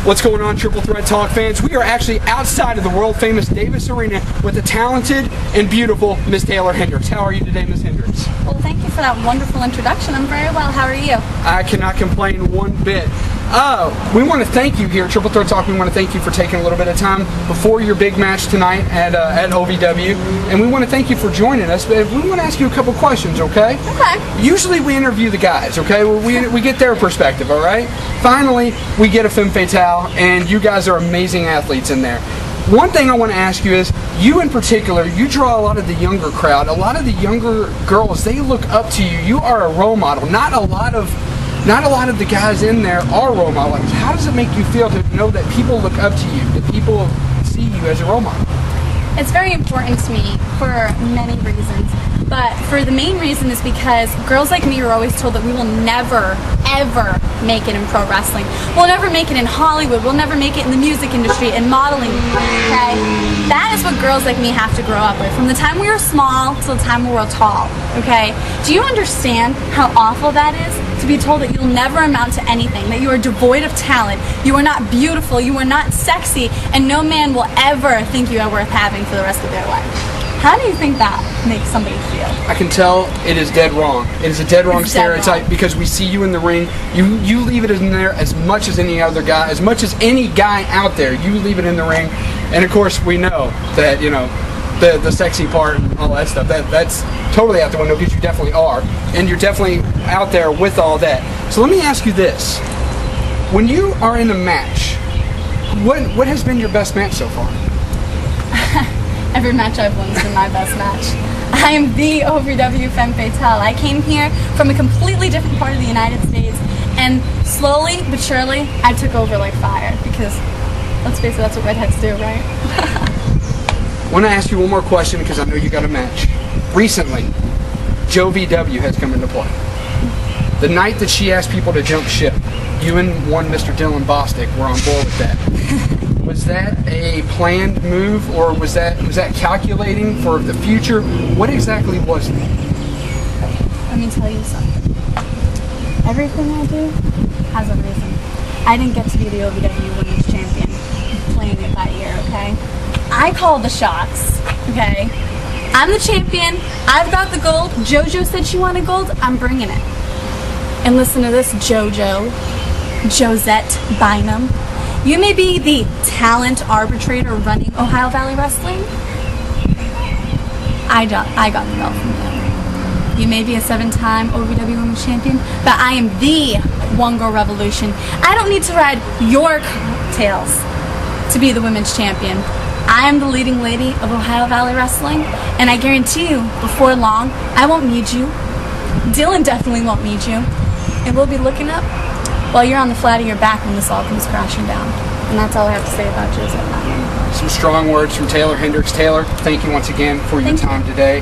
What's going on, Triple Threat Talk fans? We are actually outside of the world-famous Davis Arena with the talented and beautiful Miss Taylor Hendricks. How are you today, Miss Hendricks? Well, thank you for that wonderful introduction. I'm very well. How are you? I cannot complain one bit. We want to thank you here at Triple Threat Talk. We want to thank you for taking a little bit of time before your big match tonight at OVW. And we want to thank you for joining us. But we want to ask you a couple questions, okay? Okay. Usually we interview the guys, okay? We get their perspective, all right? Finally, we get a femme fatale, and you guys are amazing athletes in there. One thing I want to ask you is, you in particular, you draw a lot of the younger crowd. A lot of the younger girls, they look up to you. You are a role model. Not a lot of the guys in there are role models. How does it make you feel to know that people look up to you, that people see you as a role model? It's very important to me for many reasons, but for the main reason is because girls like me are always told that we will never, ever make it in pro wrestling. We'll never make it in Hollywood. We'll never make it in the music industry and modeling, okay? That is what girls like me have to grow up with, from the time we were small till the time we were tall, okay? Do you understand how awful that is? To be told that you'll never amount to anything, that you are devoid of talent, you are not beautiful, you are not sexy, and no man will ever think you are worth having for the rest of their life. How do you think that makes somebody feel? I can tell it is dead wrong. It is a dead wrong stereotype because we see you in the ring. You leave it in there as much as any other guy, as much as any guy out there. You leave it in the ring, and of course we know that, you know, the sexy part and all that stuff, that's totally out the window because you definitely are, and you're definitely out there with all that. So let me ask you this: when you are in a match, what has been your best match so far? Every match I've won has been my best match. I am the OVW Femme Fatale. I came here from a completely different part of the United States, and slowly but surely I took over like fire, because let's face it, that's what redheads do, right? I want to ask you one more question because I know you got a match. Recently, Joe VW has come into play. The night that she asked people to jump ship, you and one Mr. Dylan Bostic were on board with that. Was that a planned move, or was that calculating for the future? What exactly was it? Let me tell you something. Everything I do has a reason. I didn't get to be the OVW Women's Champion playing it that year, okay? I call the shots, okay? I'm the champion. I've got the gold. JoJo said she wanted gold. I'm bringing it. And listen to this, JoJo, Josette Bynum. You may be the talent arbitrator running Ohio Valley Wrestling. I got the belt from you. You may be a 7-time OVW Women's Champion, but I am the One Girl Revolution. I don't need to ride your coattails to be the Women's Champion. I am the leading lady of Ohio Valley Wrestling, and I guarantee you, before long, I won't need you. Dylan definitely won't need you. And we'll be looking up while you're on the flat of your back when this all comes crashing down. And that's all I have to say about Joseph. Some strong words from Taylor Hendricks. Taylor, thank you once again for your time today.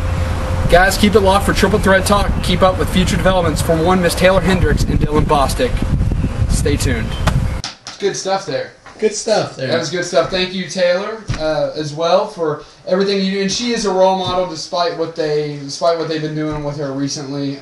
Guys, keep it locked for Triple Threat Talk. Keep up with future developments from one Miss Taylor Hendricks and Dylan Bostic. Stay tuned. Good stuff there. Good stuff there. That was good stuff. Thank you, Taylor, as well for everything you do. And she is a role model, despite what they've been doing with her recently.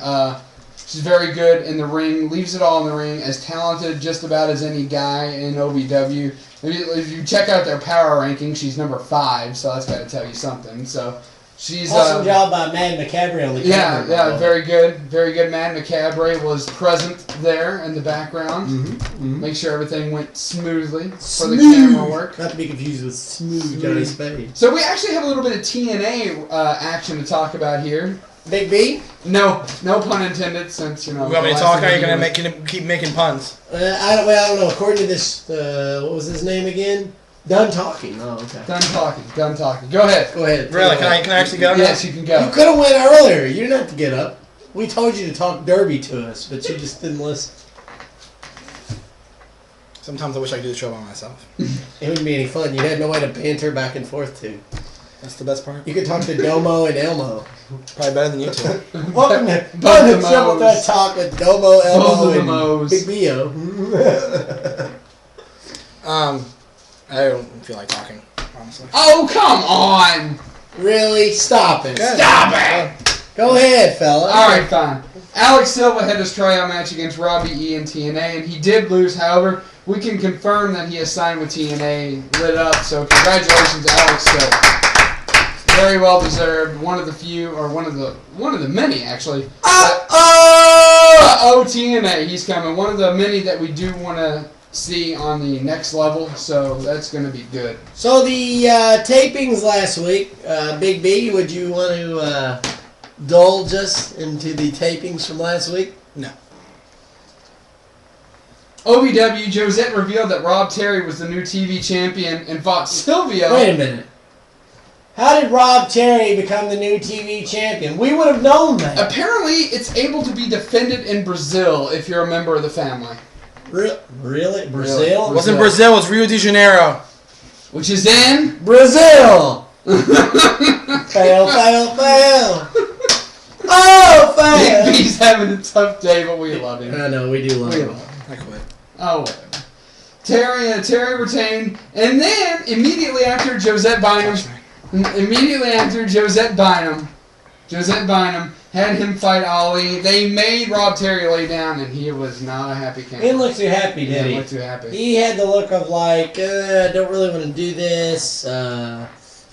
She's very good in the ring, leaves it all in the ring, as talented just about as any guy in OVW. If you check out their power ranking, she's number 5, so that's got to tell you something. So she's awesome job by Mad Macabre on the camera. Yeah, very good. Very good. Mad Macabre was present there in the background. Make sure everything went smoothly for the camera work. Not to be confused with Smooth Johnny Spade. So we actually have a little bit of TNA action to talk about here. Big B? No pun intended. Since You want me to talk? Or are you gonna keep making puns? I don't know. According to this, what was his name again? Done talking. Oh, okay. Done talking. Go ahead. Really? Can I actually go now? Yes, you can go. You could have went earlier. You didn't have to get up. We told you to talk derby to us, but you just didn't listen. Sometimes I wish I could do the show by myself. It wouldn't be any fun. You had no way to banter back and forth to. That's the best part. You could talk to Domo and Elmo. Probably better than you two. Welcome to Triple Threat Talk with Domo, Elmo, and Big B-O. I don't feel like talking, honestly. Oh, come on! Really? Stop it. Good. Stop it! Go ahead, fella. Alright, fine. Alex Silva had his tryout match against Robbie E in TNA, and he did lose. However, we can confirm that he has signed with TNA, lit up, so congratulations, Alex Silva. Very well deserved. One of the few, or one of the many, actually. TNA, he's coming. One of the many that we do want to see on the next level, so that's going to be good. So the tapings last week, Big B, would you want to indulge us into the tapings from last week? No. OVW, Josette revealed that Rob Terry was the new TV champion and fought Silvio. Wait a minute. How did Rob Terry become the new TV champion? We would have known that. Apparently, it's able to be defended in Brazil if you're a member of the family. Really? Brazil? It wasn't Brazil, it was Rio de Janeiro. Which is in Brazil! Fail. Oh, fail! Big B's having a tough day, but we love him. I know, we do love him. I quit. Oh, whatever. Terry retained, and then immediately after Josette Bynum had him fight Ali. They made Rob Terry lay down, and he was not a happy camper. He didn't look too happy, did he? He didn't look too happy. He had the look of like, I don't really want to do this. I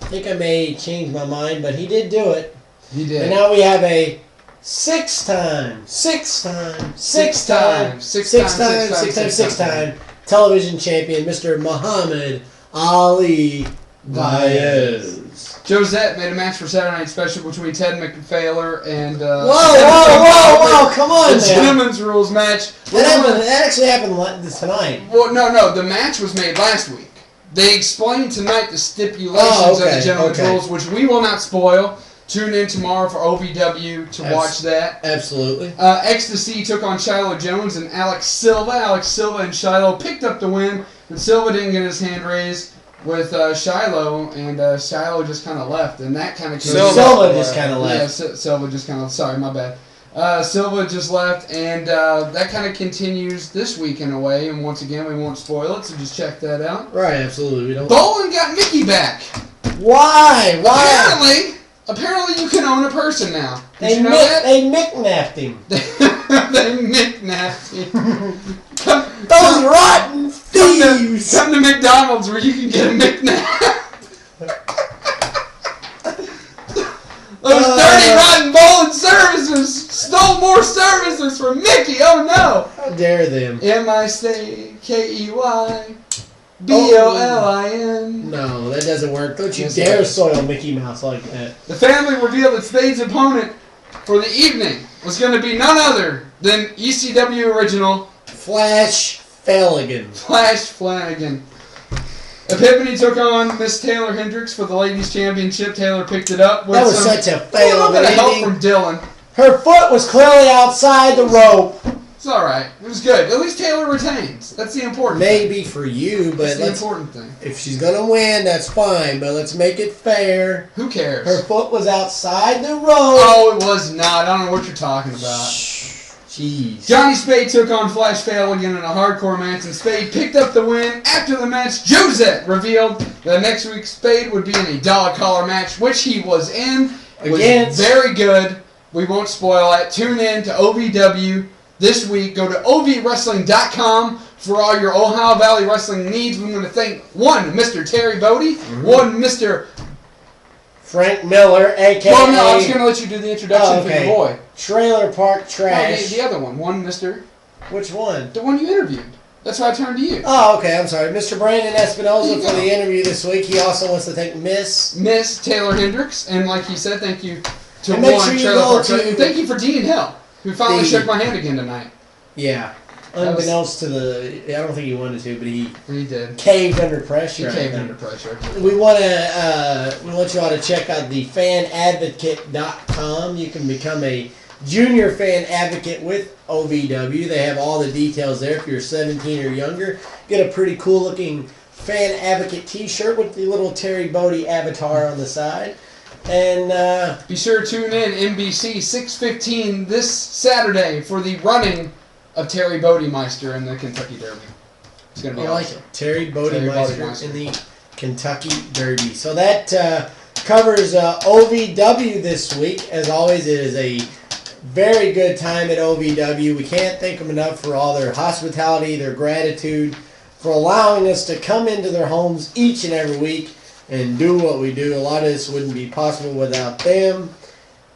think I may change my mind, but he did do it. He did. And now we have a six-time television champion, Mr. Muhammad Ali Baez. Josette made a match for Saturday Night Special between Ted McPhaler and... Whoa, come on the Gentleman's Rules match. That actually happened tonight. Well, no, the match was made last week. They explained tonight the stipulations of the Gentleman's Rules, which we will not spoil. Tune in tomorrow for OVW to watch that. Absolutely. Ecstasy took on Shiloh Jones and Alex Silva. Alex Silva and Shiloh picked up the win, but Silva didn't get his hand raised with Shiloh, and Shiloh just kind of left, and that kind of... Silva just kind of left. Yeah, Silva just kind of... Sorry, my bad. Silva just left, and that kind of continues this week in a way, and once again, we won't spoil it, so just check that out. Right, absolutely. We don't... Bolin got Mickey back. Why? Apparently you can own a person now. Did you know that? They micknapped him. They micknapped him. Those rotten thieves! Come to McDonald's where you can get a McNap. Those dirty, rotten Bolin services stole more services from Mickey. Oh no! How dare them? MICKEYBOLIN. No, that doesn't work. Don't you dare soil Mickey Mouse like that. The family revealed that Spade's opponent for the evening was going to be none other than ECW original Flash Flanagan. Epiphany took on Miss Taylor Hendricks for the Ladies Championship. Taylor picked it up with that was such a fail. A little bit of help from Dylan. Her foot was clearly outside the rope. It's alright. It was good. At least Taylor retains. That's the important thing. Maybe for you, but that's the important thing. If she's going to win, that's fine, but let's make it fair. Who cares? Her foot was outside the rope. Oh, it was not. I don't know what you're talking about. Jeez. Johnny Spade took on Flash Fail again in a hardcore match, and Spade picked up the win. After the match, Josette revealed that next week Spade would be in a dollar collar match, which he was in. It was very good. We won't spoil it. Tune in to OVW this week. Go to ovwrestling.com for all your Ohio Valley wrestling needs. We want to thank one, Mr. Terry Bodie, one, Mr. Frank Miller, a.k.a. Well, no, I was going to let you do the introduction for your boy. Trailer Park Trash. No, the other one, Mr. Which one? The one you interviewed. That's why I turned to you. Oh, okay, I'm sorry. Mr. Brandon Espinoza for the interview this week. He also wants to thank Miss Taylor Hendricks, and like he said, thank you to and make one sure you Trailer go Park Trash. And thank you for Dean Hill, who finally shook my hand again tonight. Yeah. Unbeknownst to I don't think he wanted to, but he did. Caved under pressure. He caved under pressure. We want you all to check out the fanadvocate.com. You can become a junior fan advocate with OVW. They have all the details there. If you're 17 or younger, get a pretty cool looking fan advocate t-shirt with the little Terry Bodie avatar on the side. And be sure to tune in NBC 6:15 this Saturday for the running of Terry Bodie-Meister in the Kentucky Derby. It's going to be awesome. Like it. Terry Bodie-Meister in the Kentucky Derby. So that covers OVW this week. As always, it is a very good time at OVW. We can't thank them enough for all their hospitality, their gratitude, for allowing us to come into their homes each and every week and do what we do. A lot of this wouldn't be possible without them.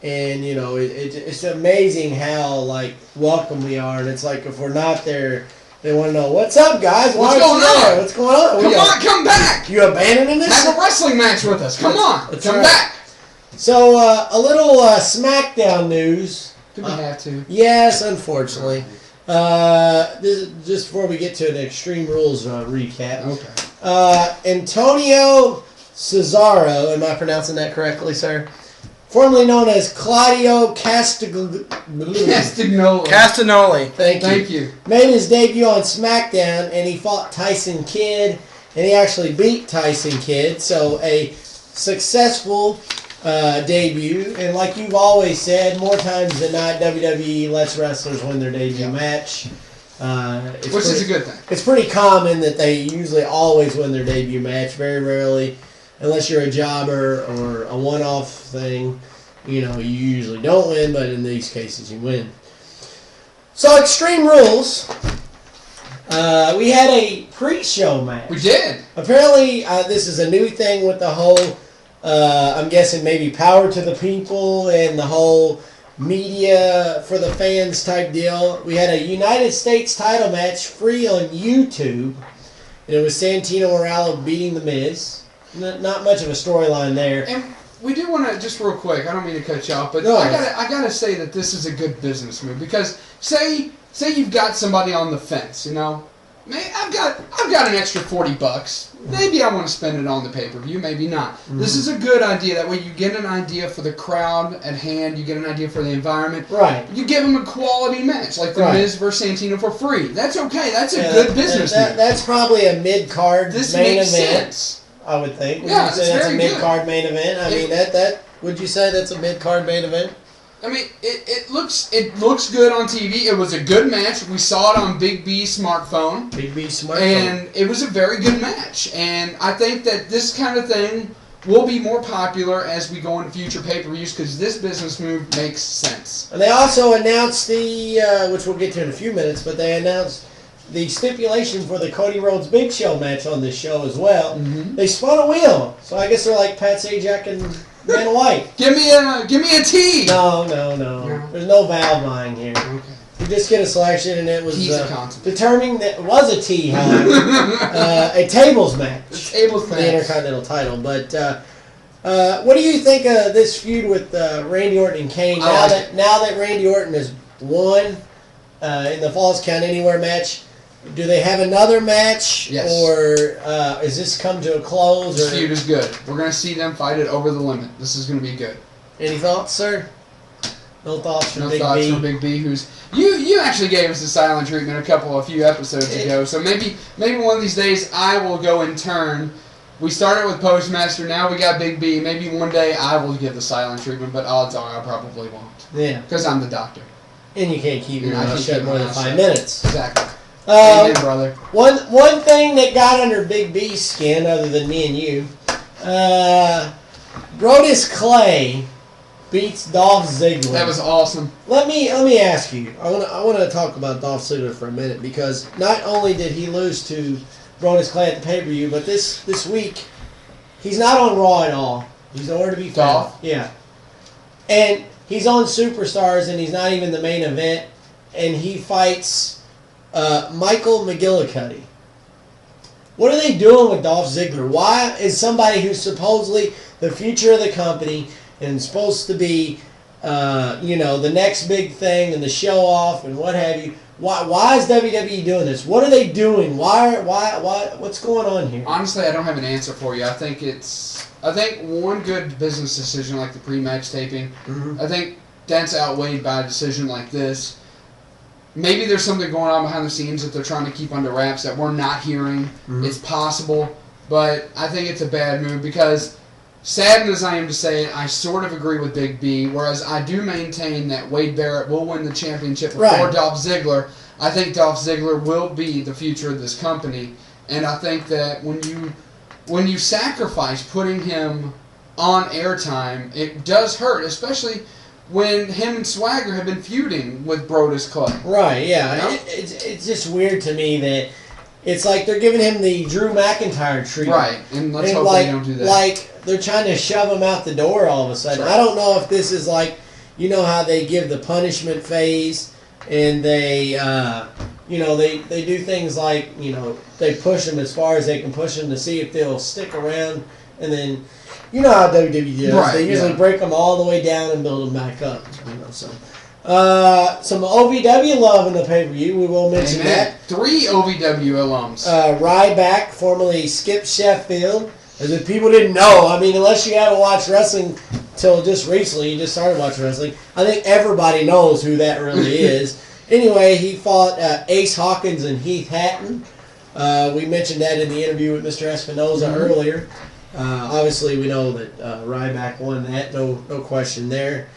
And, you know, it's amazing how, like, welcome we are. And it's like, if we're not there, they want to know, what's up, guys? What's going on? What's going on? Come back. You abandoning this? Have a wrestling match with us. Come on. Come back. So, a little SmackDown news. Do we have to? Yes, unfortunately. This is just before we get to an Extreme Rules recap. Okay. Antonio Cesaro, am I pronouncing that correctly, sir? Formerly known as Claudio Castagnoli. Thank you. Made his debut on SmackDown, and he fought Tyson Kidd, and he actually beat Tyson Kidd. So a successful debut, and like you've always said, more times than not, WWE lets wrestlers win their debut match. Which is a good thing. It's pretty common that they usually always win their debut match. Very rarely, unless you're a jobber or a one-off thing, you know, you usually don't win, but in these cases you win. So, Extreme Rules, we had a pre-show match. We did. Apparently, this is a new thing with the whole, I'm guessing maybe power to the people and the whole media for the fans type deal. We had a United States title match free on YouTube, and it was Santino Morello beating The Miz. Not much of a storyline there. And we do want to, just real quick, I don't mean to cut you off, but no, I gotta say that this is a good business move, because say you've got somebody on the fence, you know, I've got an extra $40. Maybe I want to spend it on the pay-per-view, maybe not. Mm-hmm. This is a good idea. That way you get an idea for the crowd at hand, you get an idea for the environment. Right. You give them a quality match, like The Miz versus Santino for free. That's okay. That's a good business move. That's probably a mid-card main event. Sense. I would think. Would yeah, you say that's a mid-card main event? I mean, would you say that's a mid-card main event? I mean, it looks good on TV. It was a good match. We saw it on Big B's smartphone. And it was a very good match. And I think that this kind of thing will be more popular as we go into future pay-per-views, because this business move makes sense. And they also announced which we'll get to in a few minutes, but they announced the stipulation for the Cody Rhodes Big Show match on this show as well. Mm-hmm. They spun a wheel, so I guess they're like Pat Sajak and Dana White. Give me a T. No. There's no valve line here. Okay. You just get a selection, and it was determining that it was a T, however, a tables match. Tables for the Intercontinental title. But what do you think of this feud with Randy Orton and Kane? Now that Randy Orton has won in the Falls Count Anywhere match, do they have another match? Yes. Or is this come to a close? This feud is good. We're going to see them fight it over the limit. This is going to be good. Any thoughts, sir? No thoughts from Big B? No thoughts from Big B, who's... You actually gave us the silent treatment a few episodes ago, so maybe one of these days I will go in turn. We started with Postmaster, now we got Big B. Maybe one day I will give the silent treatment, but odds are I probably won't. Yeah. Because I'm the doctor. And you can't keep your I mouth can't shut keep more my than mouth 5 shut. minutes. Exactly. Amen, brother. One thing that got under Big B's skin, other than me and you, Brodus Clay beats Dolph Ziggler. That was awesome. Let me ask you. I want to talk about Dolph Ziggler for a minute, because not only did he lose to Brodus Clay at the pay-per-view, but this week he's not on Raw at all. He's nowhere to be found. Dolph? Yeah, and he's on Superstars, and he's not even the main event, and he fights Michael McGillicuddy. What are they doing with Dolph Ziggler? Why is somebody who's supposedly the future of the company and supposed to be, the next big thing and the show off and what have you? Why is WWE doing this? What are they doing? Why? What's going on here? Honestly, I don't have an answer for you. I think one good business decision like the pre-match taping. Mm-hmm. I think that's outweighed by a decision like this. Maybe there's something going on behind the scenes that they're trying to keep under wraps that we're not hearing. Mm-hmm. It's possible, but I think it's a bad move because, saddened as I am to say it, I sort of agree with Big B, whereas I do maintain that Wade Barrett will win the championship before Right. Dolph Ziggler. I think Dolph Ziggler will be the future of this company, and I think that when you sacrifice putting him on airtime, it does hurt, especially when him and Swagger have been feuding with Brodus Clay. Right, yeah. You know? It's just weird to me that it's like they're giving him the Drew McIntyre treatment. Right, and let's hope like, they don't do that. Like, they're trying to shove him out the door all of a sudden. Sure. I don't know if this is like, you know how they give the punishment phase and they, they do things like, they push them as far as they can push them to see if they'll stick around, and then, you know how WWE does. Right, They usually yeah. break them all the way down and build them back up. So, some OVW love in the pay-per-view. We will mention Amen. that. 3 OVW alums. Ryback, formerly Skip Sheffield. As if people didn't know. I mean, unless you haven't watched wrestling till just recently, you just started watching wrestling. I think everybody knows who that really is. Anyway, he fought Ace Hawkins and Heath Hatton. We mentioned that in the interview with Mr. Espinoza earlier. Obviously, we know that Ryback won that. No question there.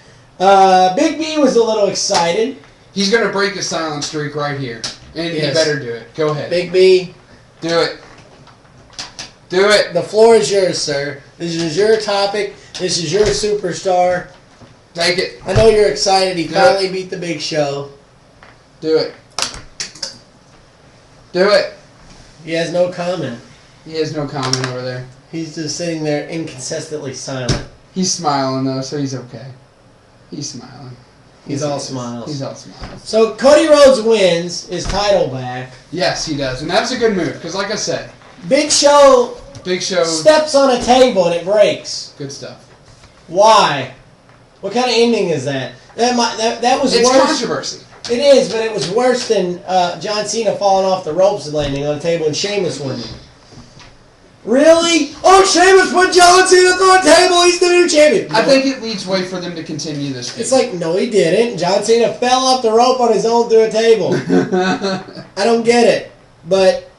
Big B was a little excited. He's going to break his silent streak right here. And Yes. he better do it. Go ahead. Big B, Do it. Do it. the floor is yours, sir. This is your topic. This is your superstar. Take it. I know you're excited. He Do finally beat the Big Show. Do it. Do it. He has no comment. He has no comment over there. He's just sitting there inconsistently silent. He's smiling, though, so he's okay. He's smiling. He's Yes, all he is. smiles. He's all smiles. So Cody Rhodes wins his title back. Yes, he does. And that's a good move, because like I said, Big Show Big Show, steps on a table and it breaks. good stuff. Why? What kind of ending is that? That was It's worse. controversy. It is, but it was worse than John Cena falling off the ropes and landing on a table and Sheamus winning. Really? Oh, Sheamus put John Cena through a table. He's the new champion. I think it leads way for them to continue this. It's like, no, he didn't. John Cena fell off the rope on his own through a table. I don't get it. But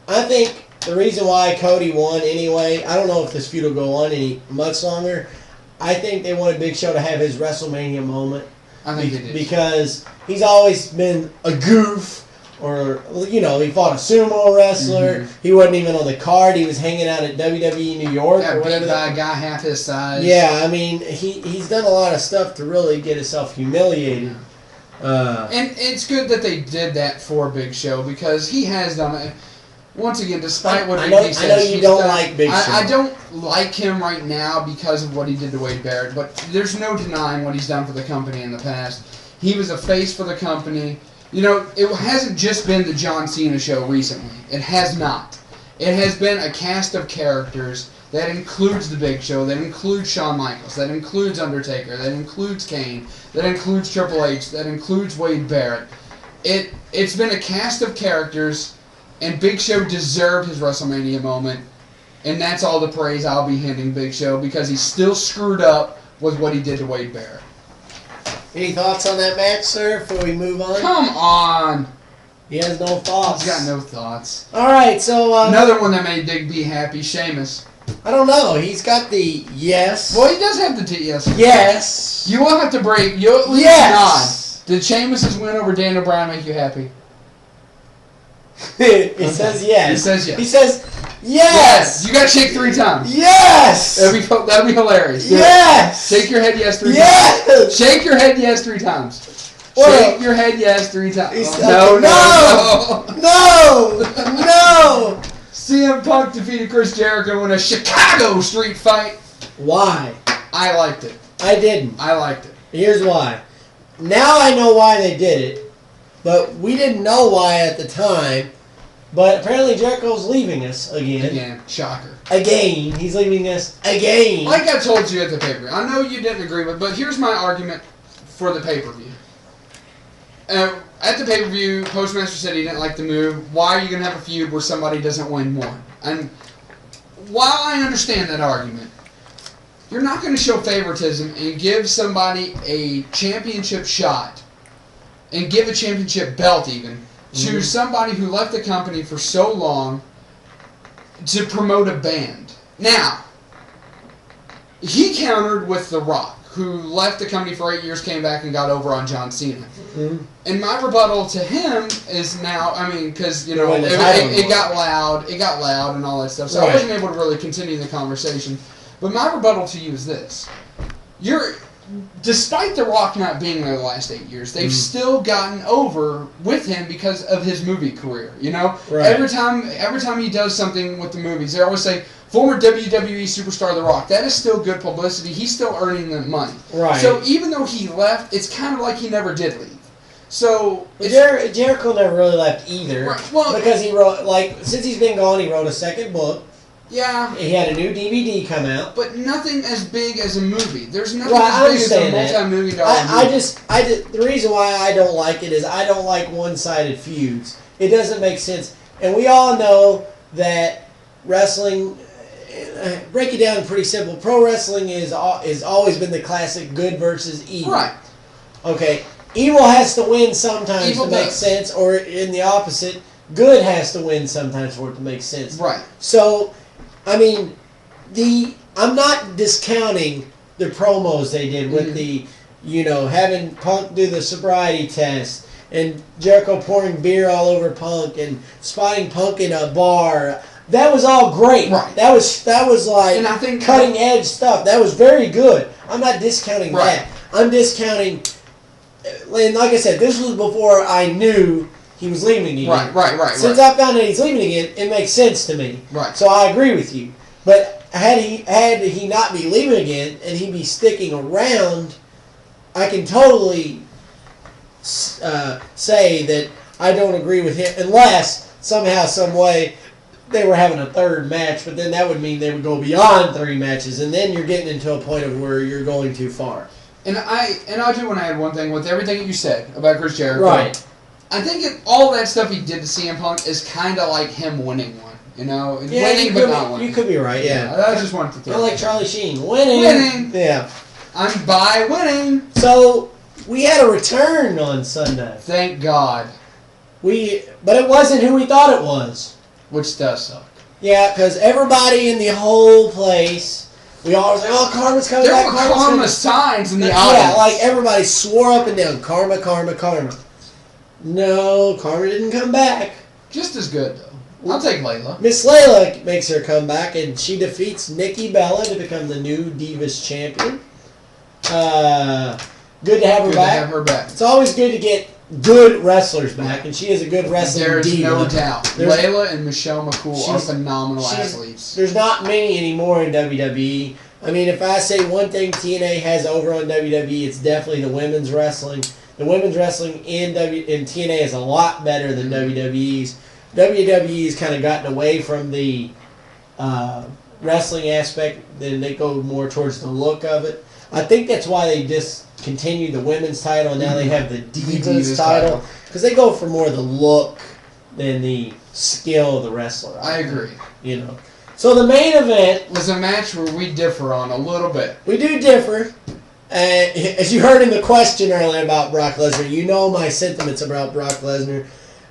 I think the reason why Cody won anyway, I don't know if this feud will go on any much longer. I think they wanted Big Show to have his WrestleMania moment. I think they did. Because he's always been a goof. Or, he fought a sumo wrestler. Mm-hmm. He wasn't even on the card. He was hanging out at WWE New York. Got or beat whatever. by a guy half his size. Yeah, I mean, he's done a lot of stuff to really get himself humiliated. And it's good that they did that for Big Show because he has done it. Once again, despite what I Big B says, know you he's don't done- like Big Show. I don't like him right now because of what he did to Wade Barrett, but there's no denying what he's done for the company in the past. He was a face for the company. It hasn't just been the John Cena show recently. It has not. It has been a cast of characters that includes the Big Show, that includes Shawn Michaels, that includes Undertaker, that includes Kane, that includes Triple H, that includes Wade Barrett. It's been a cast of characters, and Big Show deserved his WrestleMania moment, and that's all the praise I'll be handing Big Show because he's still screwed up with what he did to Wade Barrett. Any thoughts on that match, sir, before we move on? Come on! He has no thoughts. He's got no thoughts. All right, so... Another one that made Big B happy, Sheamus. I don't know. He's got the yes. Well, he does have the yes. Yes. You will have to break. You'll at least Yes. Did Sheamus' win over Daniel Bryan make you happy? He says yes. He says yes. He says yes. You gotta shake 3 times. Yes. That'd be hilarious. Yes. Shake your head yes 3 times. Yes. Shake your head yes 3 times. Well, Shake your head yes 3 times. No. CM Punk defeated Chris Jericho in a Chicago street fight. Why? I liked it. I didn't. I liked it. Here's why. Now I know why they did it, but we didn't know why at the time. But apparently Jericho's leaving us again. Again. Shocker. Again. He's leaving us again. Like I told you at the pay-per-view. I know you didn't agree with it, but here's my argument for the pay-per-view. At the pay-per-view, Postmaster said he didn't like the move. Why are you going to have a feud where somebody doesn't win more? And while I understand that argument, you're not going to show favoritism and give somebody a championship shot and give a championship belt even to somebody who left the company for so long to promote a band. Now, he countered with The Rock, who left the company for 8 years, came back and got over on John Cena. And my rebuttal to him is now, because, it got loud and all that stuff, so I wasn't able to really continue the conversation. But my rebuttal to you is this. Despite The Rock not being there the last 8 years, they've still gotten over with him because of his movie career. Right. Every time he does something with the movies, they always say, former WWE superstar The Rock. That is still good publicity. He's still earning them money. Right. So even though he left, it's kind of like he never did leave. So Jericho never really left either. Right. Well, because he wrote, since he's been gone, he wrote a second book. Yeah. He had a new DVD come out. But nothing as big as a movie. There's nothing as big as a multi-million-dollar movie. The reason why I don't like it is I don't like one-sided feuds. It doesn't make sense. And we all know that wrestling, break it down pretty simple. Pro wrestling is always been the classic good versus evil. Right. Okay. Evil has to win sometimes Evil to make does. sense, or in the opposite, good has to win sometimes for it to make sense. Right. So, I'm not discounting the promos they did with the, having Punk do the sobriety test and Jericho pouring beer all over Punk and spotting Punk in a bar. That was all great. Right. That was like and I think cutting edge stuff. That was very good. I'm not discounting that. I'm discounting, and like I said, this was before I knew he was leaving again. Right. Since I found out he's leaving again, it makes sense to me. Right. So I agree with you. But had he not be leaving again and he be sticking around, I can totally say that I don't agree with him unless somehow, some way, they were having a third match. But then that would mean they would go beyond 3 matches, and then you're getting into a point of where you're going too far. And I do want to add one thing with everything that you said about Chris Jericho. Right. I think all that stuff he did to CM Punk is kind of like him winning one. Winning but not winning. You could be right, yeah. I just wanted to throw I like Charlie Sheen. Winning. Yeah. I'm by winning. So, we had a return on Sunday. Thank God. But it wasn't who we thought it was. Which does suck. Yeah, because everybody in the whole place, we all was like, oh, Karma's coming back. There were Karma signs in the audience. Yeah, like everybody swore up and down, Karma, Karma, Karma. No, Karma didn't come back. Just as good, though. I'll take Layla. Miss Layla makes her comeback, and she defeats Nikki Bella to become the new Divas champion. Good to have her back. It's always good to get good wrestlers back, and she is a good wrestler. There's no doubt. Layla and Michelle McCool are phenomenal athletes. There's not many anymore in WWE. If I say one thing TNA has over on WWE, it's definitely the women's wrestling. The women's wrestling in TNA is a lot better than WWE's. WWE's kind of gotten away from the wrestling aspect, then they go more towards the look of it. I think that's why they discontinued the women's title, and now they have the Divas title, because they go for more the look than the skill of the wrestler. I agree. So the main event was a match where we differ on a little bit. We do differ. As you heard in the question earlier about Brock Lesnar, you know my sentiments about Brock Lesnar.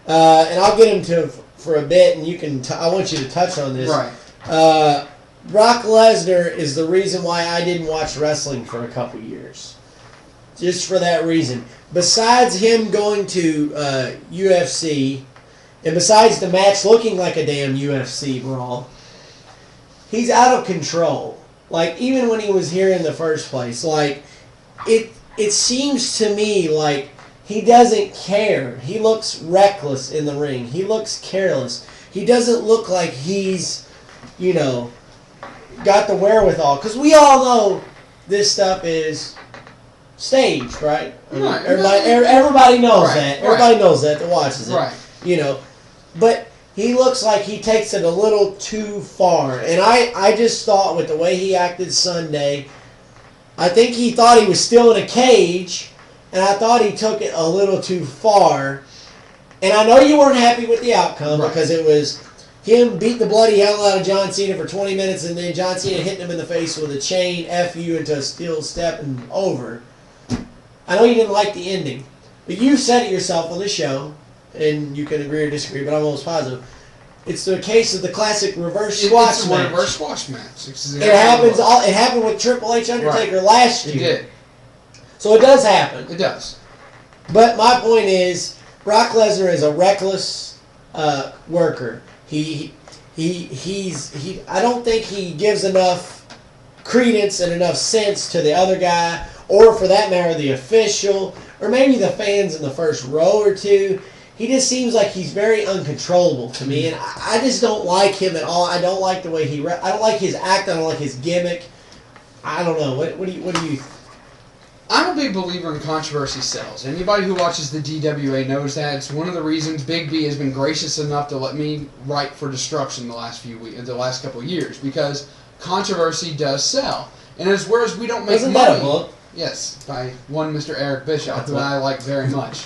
And I'll get into for a bit, and you can. I want you to touch on this. Right. Brock Lesnar is the reason why I didn't watch wrestling for a couple years. Just for that reason. besides him going to UFC, and besides the match looking like a damn UFC brawl, he's out of control. Like, even when he was here in the first place, like, it seems to me like he doesn't care. He looks reckless in the ring. He looks careless. He doesn't look like he's, you know, got the wherewithal. Because we all know this stuff is staged, right? Right. Everybody knows that. Right. Everybody knows that watches it. Right. You know, but he looks like he takes it a little too far. And I just thought with the way he acted Sunday, I think he thought he was still in a cage, and I thought he took it a little too far. And I know you weren't happy with the outcome because it was him beat the bloody hell out of John Cena for 20 minutes, and then John Cena hitting him in the face with a chain, F you into a steel step and over. I know you didn't like the ending, but you said it yourself on the show, and you can agree or disagree, but I'm almost positive. It's the case of the classic reverse squash match. Reverse squash match. It happened with Triple H Undertaker last year. It did. So it does happen. It does. But my point is, Brock Lesnar is a reckless worker. I don't think he gives enough credence and enough sense to the other guy, or for that matter, the official, or maybe the fans in the first row or two. He just seems like he's very uncontrollable to me, and I just don't like him at all. I don't like the way I don't like his act. I don't like his gimmick. I don't know. What do you? I'm a big believer in controversy sells. Anybody who watches the DWA knows that. It's one of the reasons Big B has been gracious enough to let me write for Destruction the last couple of years, because controversy does sell. And whereas we don't make Isn't money. that a book? Yes, by one Mr. Eric Bishop, who I like very much.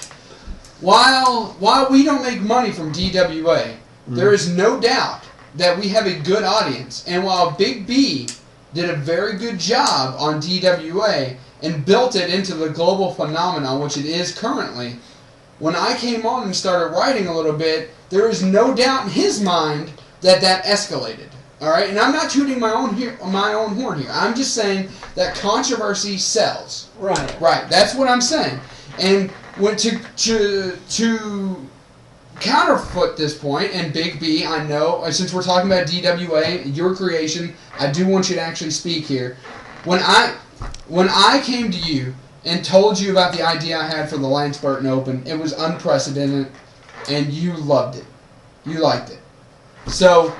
While we don't make money from DWA, there is no doubt that we have a good audience. And while Big B did a very good job on DWA and built it into the global phenomenon which it is currently, when I came on and started writing a little bit, there is no doubt in his mind that escalated. All right, and I'm not tooting my own horn here. I'm just saying that controversy sells. Right. Right. That's what I'm saying. And when to counterfoot this point, and Big B, I know, since we're talking about DWA, your creation, I do want you to actually speak here. When I came to you and told you about the idea I had for the Lance Burton Open, it was unprecedented, and you loved it. You liked it. So,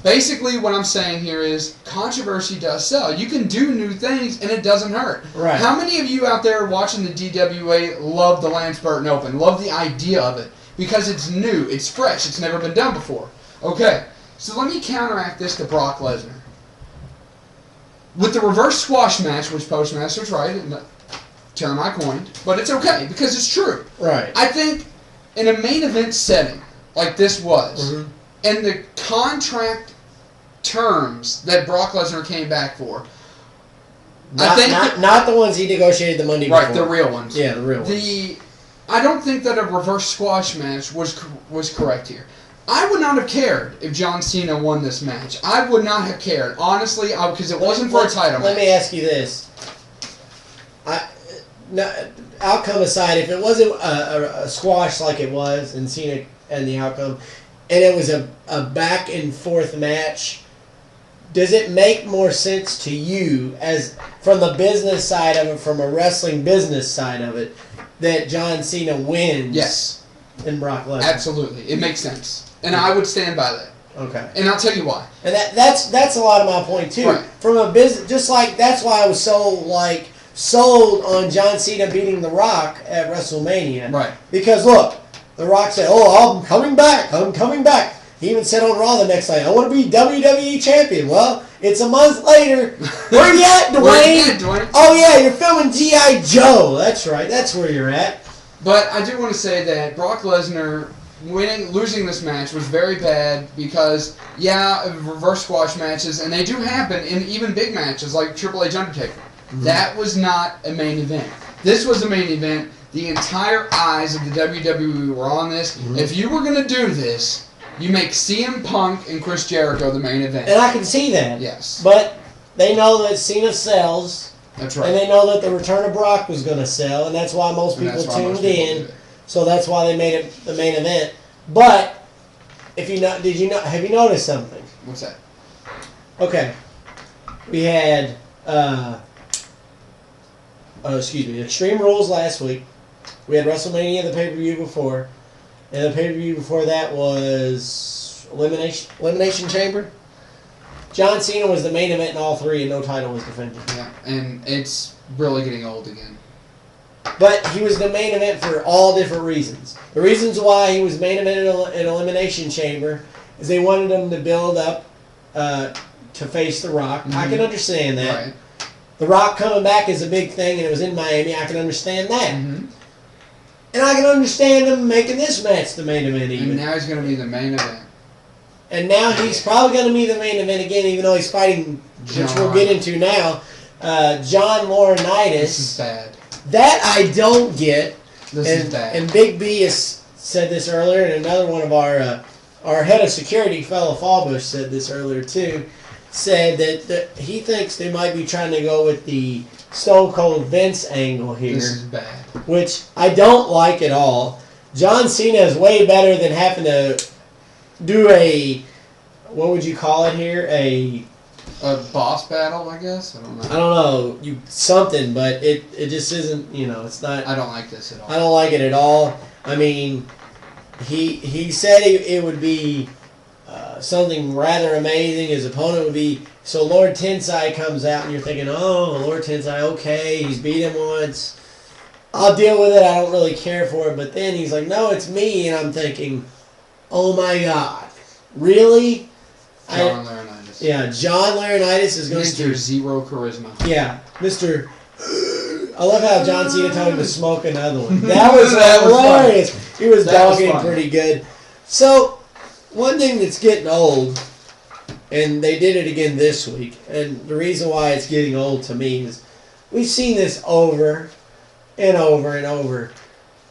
basically what I'm saying here is controversy does sell. You can do new things, and it doesn't hurt. Right. How many of you out there watching the DWA love the Lance Burton Open, love the idea of it? Because it's new, it's fresh, it's never been done before. Okay, so let me counteract this to Brock Lesnar. With the reverse squash match, which Postmaster tried, term I coined, but it's okay because it's true. Right. I think in a main event setting like this was, and the contract terms that Brock Lesnar came back for, Not the ones he negotiated the Monday before. Right, the real ones. Yeah, the real ones. I don't think that a reverse squash match was correct here. I would not have cared if John Cena won this match. I would not have cared, honestly, because it wasn't for a title match. Let me ask you this. Outcome aside, if it wasn't a squash like it was in Cena and the outcome, and it was a back and forth match, does it make more sense to you, as from the business side of it, from a wrestling business side of it, that John Cena wins? Yes. And Brock Lesnar? Absolutely. It makes sense. And I would stand by that. Okay. And I'll tell you why. And that's a lot of my point too. Right. From a business, just like that's why I was so sold on John Cena beating The Rock at WrestleMania. Right. Because look, The Rock said, "Oh, I'm coming back. I'm coming back." He even said on Raw the next night, "I want to be WWE champion." Well, it's a month later. Where you at, Dwayne? Where you at, Dwayne? Oh yeah, you're filming G.I. Joe. That's right. That's where you're at. But I do want to say that Brock Lesnar losing this match was very bad because, reverse squash matches, and they do happen in even big matches like Triple H Undertaker. Mm-hmm. That was not a main event. This was a main event. The entire eyes of the WWE were on this. Mm-hmm. If you were going to do this, you make CM Punk and Chris Jericho the main event. And I can see that. Yes. But they know that Cena sells. That's right. And they know that the return of Brock was going to sell, and that's why most people tuned in. So that's why they made it the main event. But have you noticed something? What's that? Okay, we had Extreme Rules last week. We had WrestleMania the pay-per-view before, and the pay-per-view before that was Elimination Chamber. John Cena was the main event in all three, and no title was defended. Yeah, and it's really getting old again. But he was the main event for all different reasons. The reasons why he was main event in Elimination Chamber is they wanted him to build up to face The Rock. I can understand that. Right. The Rock coming back is a big thing, and it was in Miami. I can understand that. And I can understand him making this match the main event even. And now he's going to be the main event. And now he's probably going to be the main event again, even though he's fighting, which we'll get into now, John Laurinaitis. This is bad. That I don't get. This is bad. And Big B has said this earlier, and another one of our head of security, fellow Fallbush, said this earlier too. Said that he thinks they might be trying to go with the Stone Cold Vince angle here. This is bad. Which I don't like at all. John Cena is way better than having to do a, what would you call it here? A boss battle, I guess? I don't know. I don't know. Something, but it just isn't, it's not. I don't like this at all. I don't like it at all. I mean, he said it would be something rather amazing. His opponent would be, so Lord Tensai comes out and you're thinking, oh, Lord Tensai, okay, he's beat him once. I'll deal with it. I don't really care for it. But then he's like, no, it's me. And I'm thinking, oh my God, really? John Laurinaitis. Yeah, John Laurinaitis is going to... Mr. Zero Charisma. Yeah, Mr. I love how John Cena told him to smoke another one. That was hilarious. He was dogging pretty good. So, one thing that's getting old, and they did it again this week, and the reason why it's getting old to me is we've seen this over and over and over.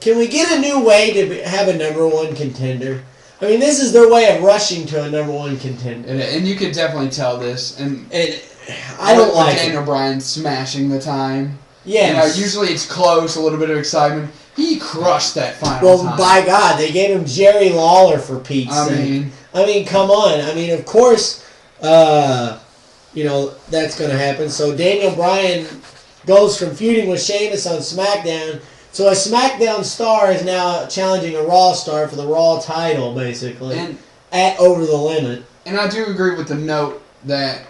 Can we get a new way to have a number one contender? I mean, this is their way of rushing to a number one contender. And you could definitely tell this. And I don't like Daniel Bryan smashing the time. Yes. Usually it's close, a little bit of excitement. He crushed that final time. Well, by God, they gave him Jerry Lawler for Pete's sake. I mean, come on. I mean, of course, that's going to happen. So Daniel Bryan goes from feuding with Sheamus on SmackDown. So a SmackDown star is now challenging a Raw star for the Raw title, basically, at Over the Limit. And I do agree with the note that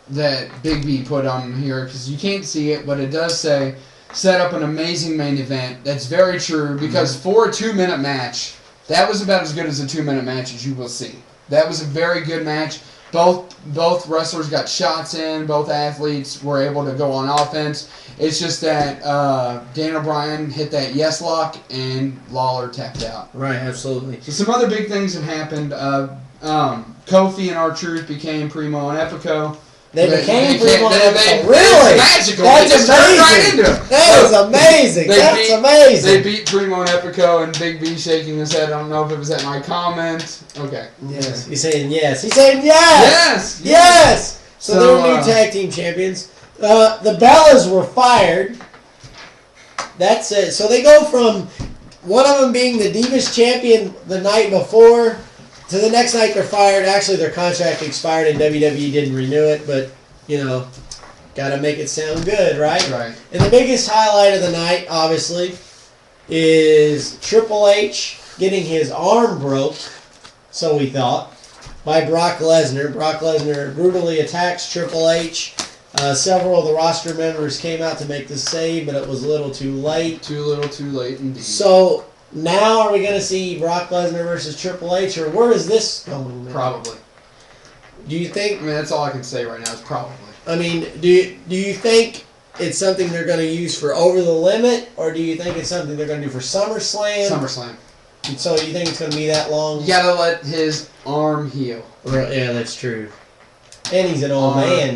Big B put on here, because you can't see it, but it does say, set up an amazing main event. That's very true, because for a 2-minute match, that was about as good as a 2-minute match as you will see. That was a very good match. Both wrestlers got shots in. Both athletes were able to go on offense. It's just that Daniel Bryan hit that yes lock and Lawler tapped out. Right, absolutely. So some other big things have happened. Kofi and R-Truth became Primo and Epico. They became Primo and Epico. Really? Really? Magical. That's amazing. Right into it. That is amazing. That's amazing. They beat Primo and Epico, and Big B shaking his head. I don't know if it was at my comment. Okay. Yes. He's saying yes. He's saying yes. Yes. Yes. So they're new tag team champions. The Bellas were fired. That's it. So they go from one of them being the Divas champion the night before to the next night they're fired. Actually, their contract expired and WWE didn't renew it, but, got to make it sound good, right? Right. And the biggest highlight of the night, obviously, is Triple H getting his arm broke, so we thought, by Brock Lesnar. Brock Lesnar brutally attacks Triple H. Several of the roster members came out to make the save, but it was a little too late. Too little, too late, indeed. So now are we going to see Brock Lesnar versus Triple H, or where is this going? Man? Probably. Do you think? I mean, that's all I can say right now is probably. I mean, do you think it's something they're going to use for Over the Limit, or do you think it's something they're going to do for SummerSlam? SummerSlam. So you think it's going to be that long? You gotta let his arm heal. Yeah, that's true. And he's an old man,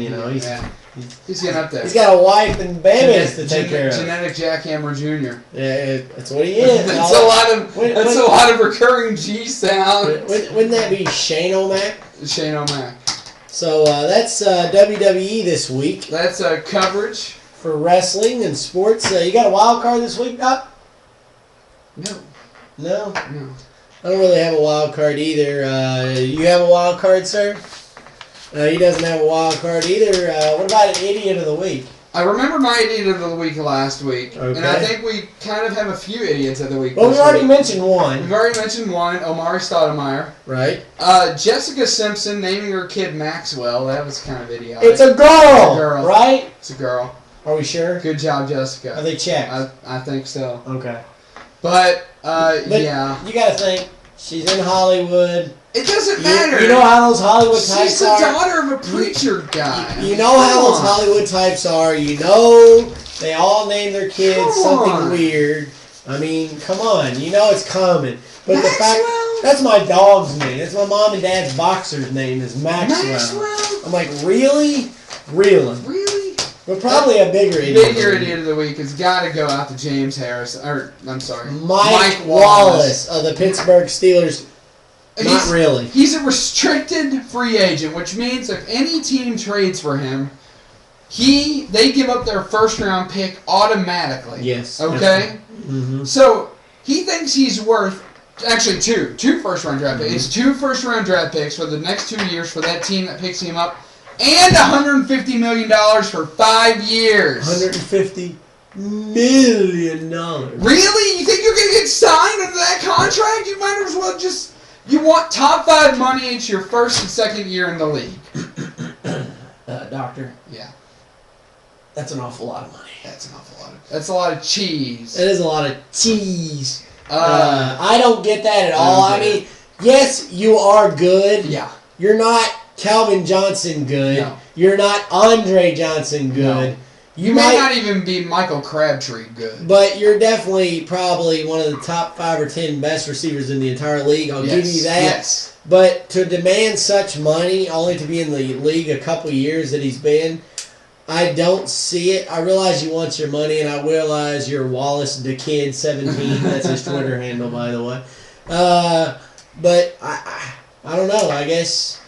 He's getting up there. He's got a wife and babies to take care of. Genetic Jackhammer Jr. Yeah, that's what he is. That's a lot of recurring G sound. Wouldn't that be Shane O'Mac? Shane O'Mac. So that's WWE this week. That's coverage for wrestling and sports. You got a wild card this week, Doc? No. No? No. I don't really have a wild card either. You have a wild card, sir? He doesn't have a wild card either. What about an idiot of the week? I remember my idiot of the week last week, Okay. and I think we kind of have a few idiots of the week. Well, we've already mentioned one. We've already mentioned one, Omari Stoudemire. Right. Jessica Simpson naming her kid Maxwell. That was kind of idiotic. It's a girl, It's a girl. right? It's a girl. Are we sure? Good job, Jessica. Are they checked? I think so. Okay. But But yeah. you got to think, she's in Hollywood. It doesn't matter. You know how those Hollywood types are? She's the daughter of a preacher guy. You know how those Hollywood types are. You know they all name their kids something weird. I mean, come on. You know it's coming. But Maxwell? the fact, that's my dog's name. That's my mom and dad's boxer's name is Maxwell. I'm like, really? Really? Really? But probably a bigger idiot. Bigger idiot of the week has got to go out to James Harris. Or, I'm sorry. Mike Wallace of the Pittsburgh Steelers. Not really. He's a restricted free agent, which means if any team trades for him, they give up their first round pick automatically. Yes. Okay? Mm-hmm. So he thinks he's worth actually two first round draft picks. It's 2 first round draft picks for the next 2 years for that team that picks him up, and $150 million for 5 years. $150 million. Really? You think you're gonna get signed under that contract? You might as well just. You want top 5 money. It's your first and second year in the league. Doctor. Yeah. That's an awful lot of money. That's a lot of cheese. It is a lot of cheese. I don't get that at all. I mean, yes, you are good. Yeah. You're not Calvin Johnson good. No. You're not Andre Johnson good. No. You may not even be Michael Crabtree good. But you're definitely probably one of the top 5 or 10 best receivers in the entire league. I'll give you that. Yes. But to demand such money only to be in the league a couple years that he's been, I don't see it. I realize you want your money, and I realize you're Wallace the Kid 17. That's his Twitter handle, by the way. But I don't know. I guess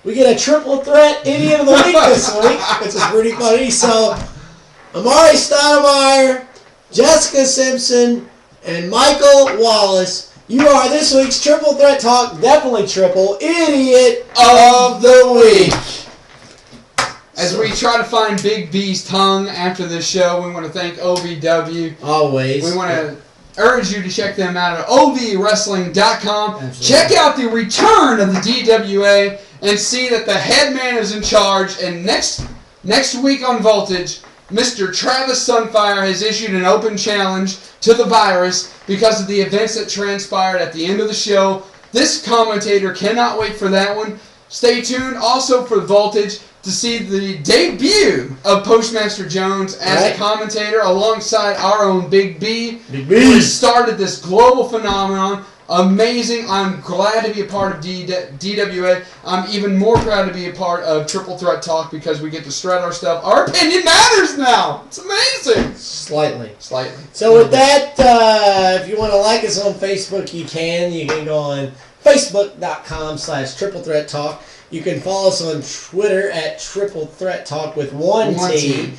we get a triple threat idiot of the week this week, which is pretty funny. So Omari Stoudemire, Jessica Simpson, and Michael Wallace. You are this week's Triple Threat Talk, definitely triple, Idiot of the Week. As we try to find Big B's tongue after this show, we want to thank OVW. Always. We want to urge you to check them out at ovwrestling.com. Absolutely. Check out the return of the DWA and see that the head man is in charge. And next week on Voltage, Mr. Travis Sunfire has issued an open challenge to the virus because of the events that transpired at the end of the show. This commentator cannot wait for that one. Stay tuned also for Voltage to see the debut of Postmaster Jones as a commentator alongside our own Big B. Big B. Who has started this global phenomenon. Amazing. I'm glad to be a part of DWA. I'm even more proud to be a part of Triple Threat Talk because we get to strut our stuff. Our opinion matters now. It's amazing. Slightly. So with that, if you want to like us on Facebook, you can. You can go on Facebook.com/Triple Threat Talk. You can follow us on Twitter at Triple Threat Talk with one T.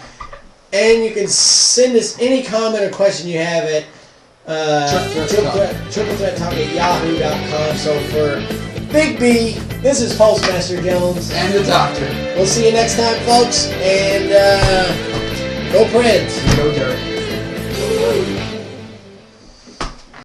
And you can send us any comment or question you have at Triple Threat Talk at Yahoo.com. So for Big B, this is Postmaster Jones. And the Doctor. We'll see you next time, folks. And go Preds. Go Dirt.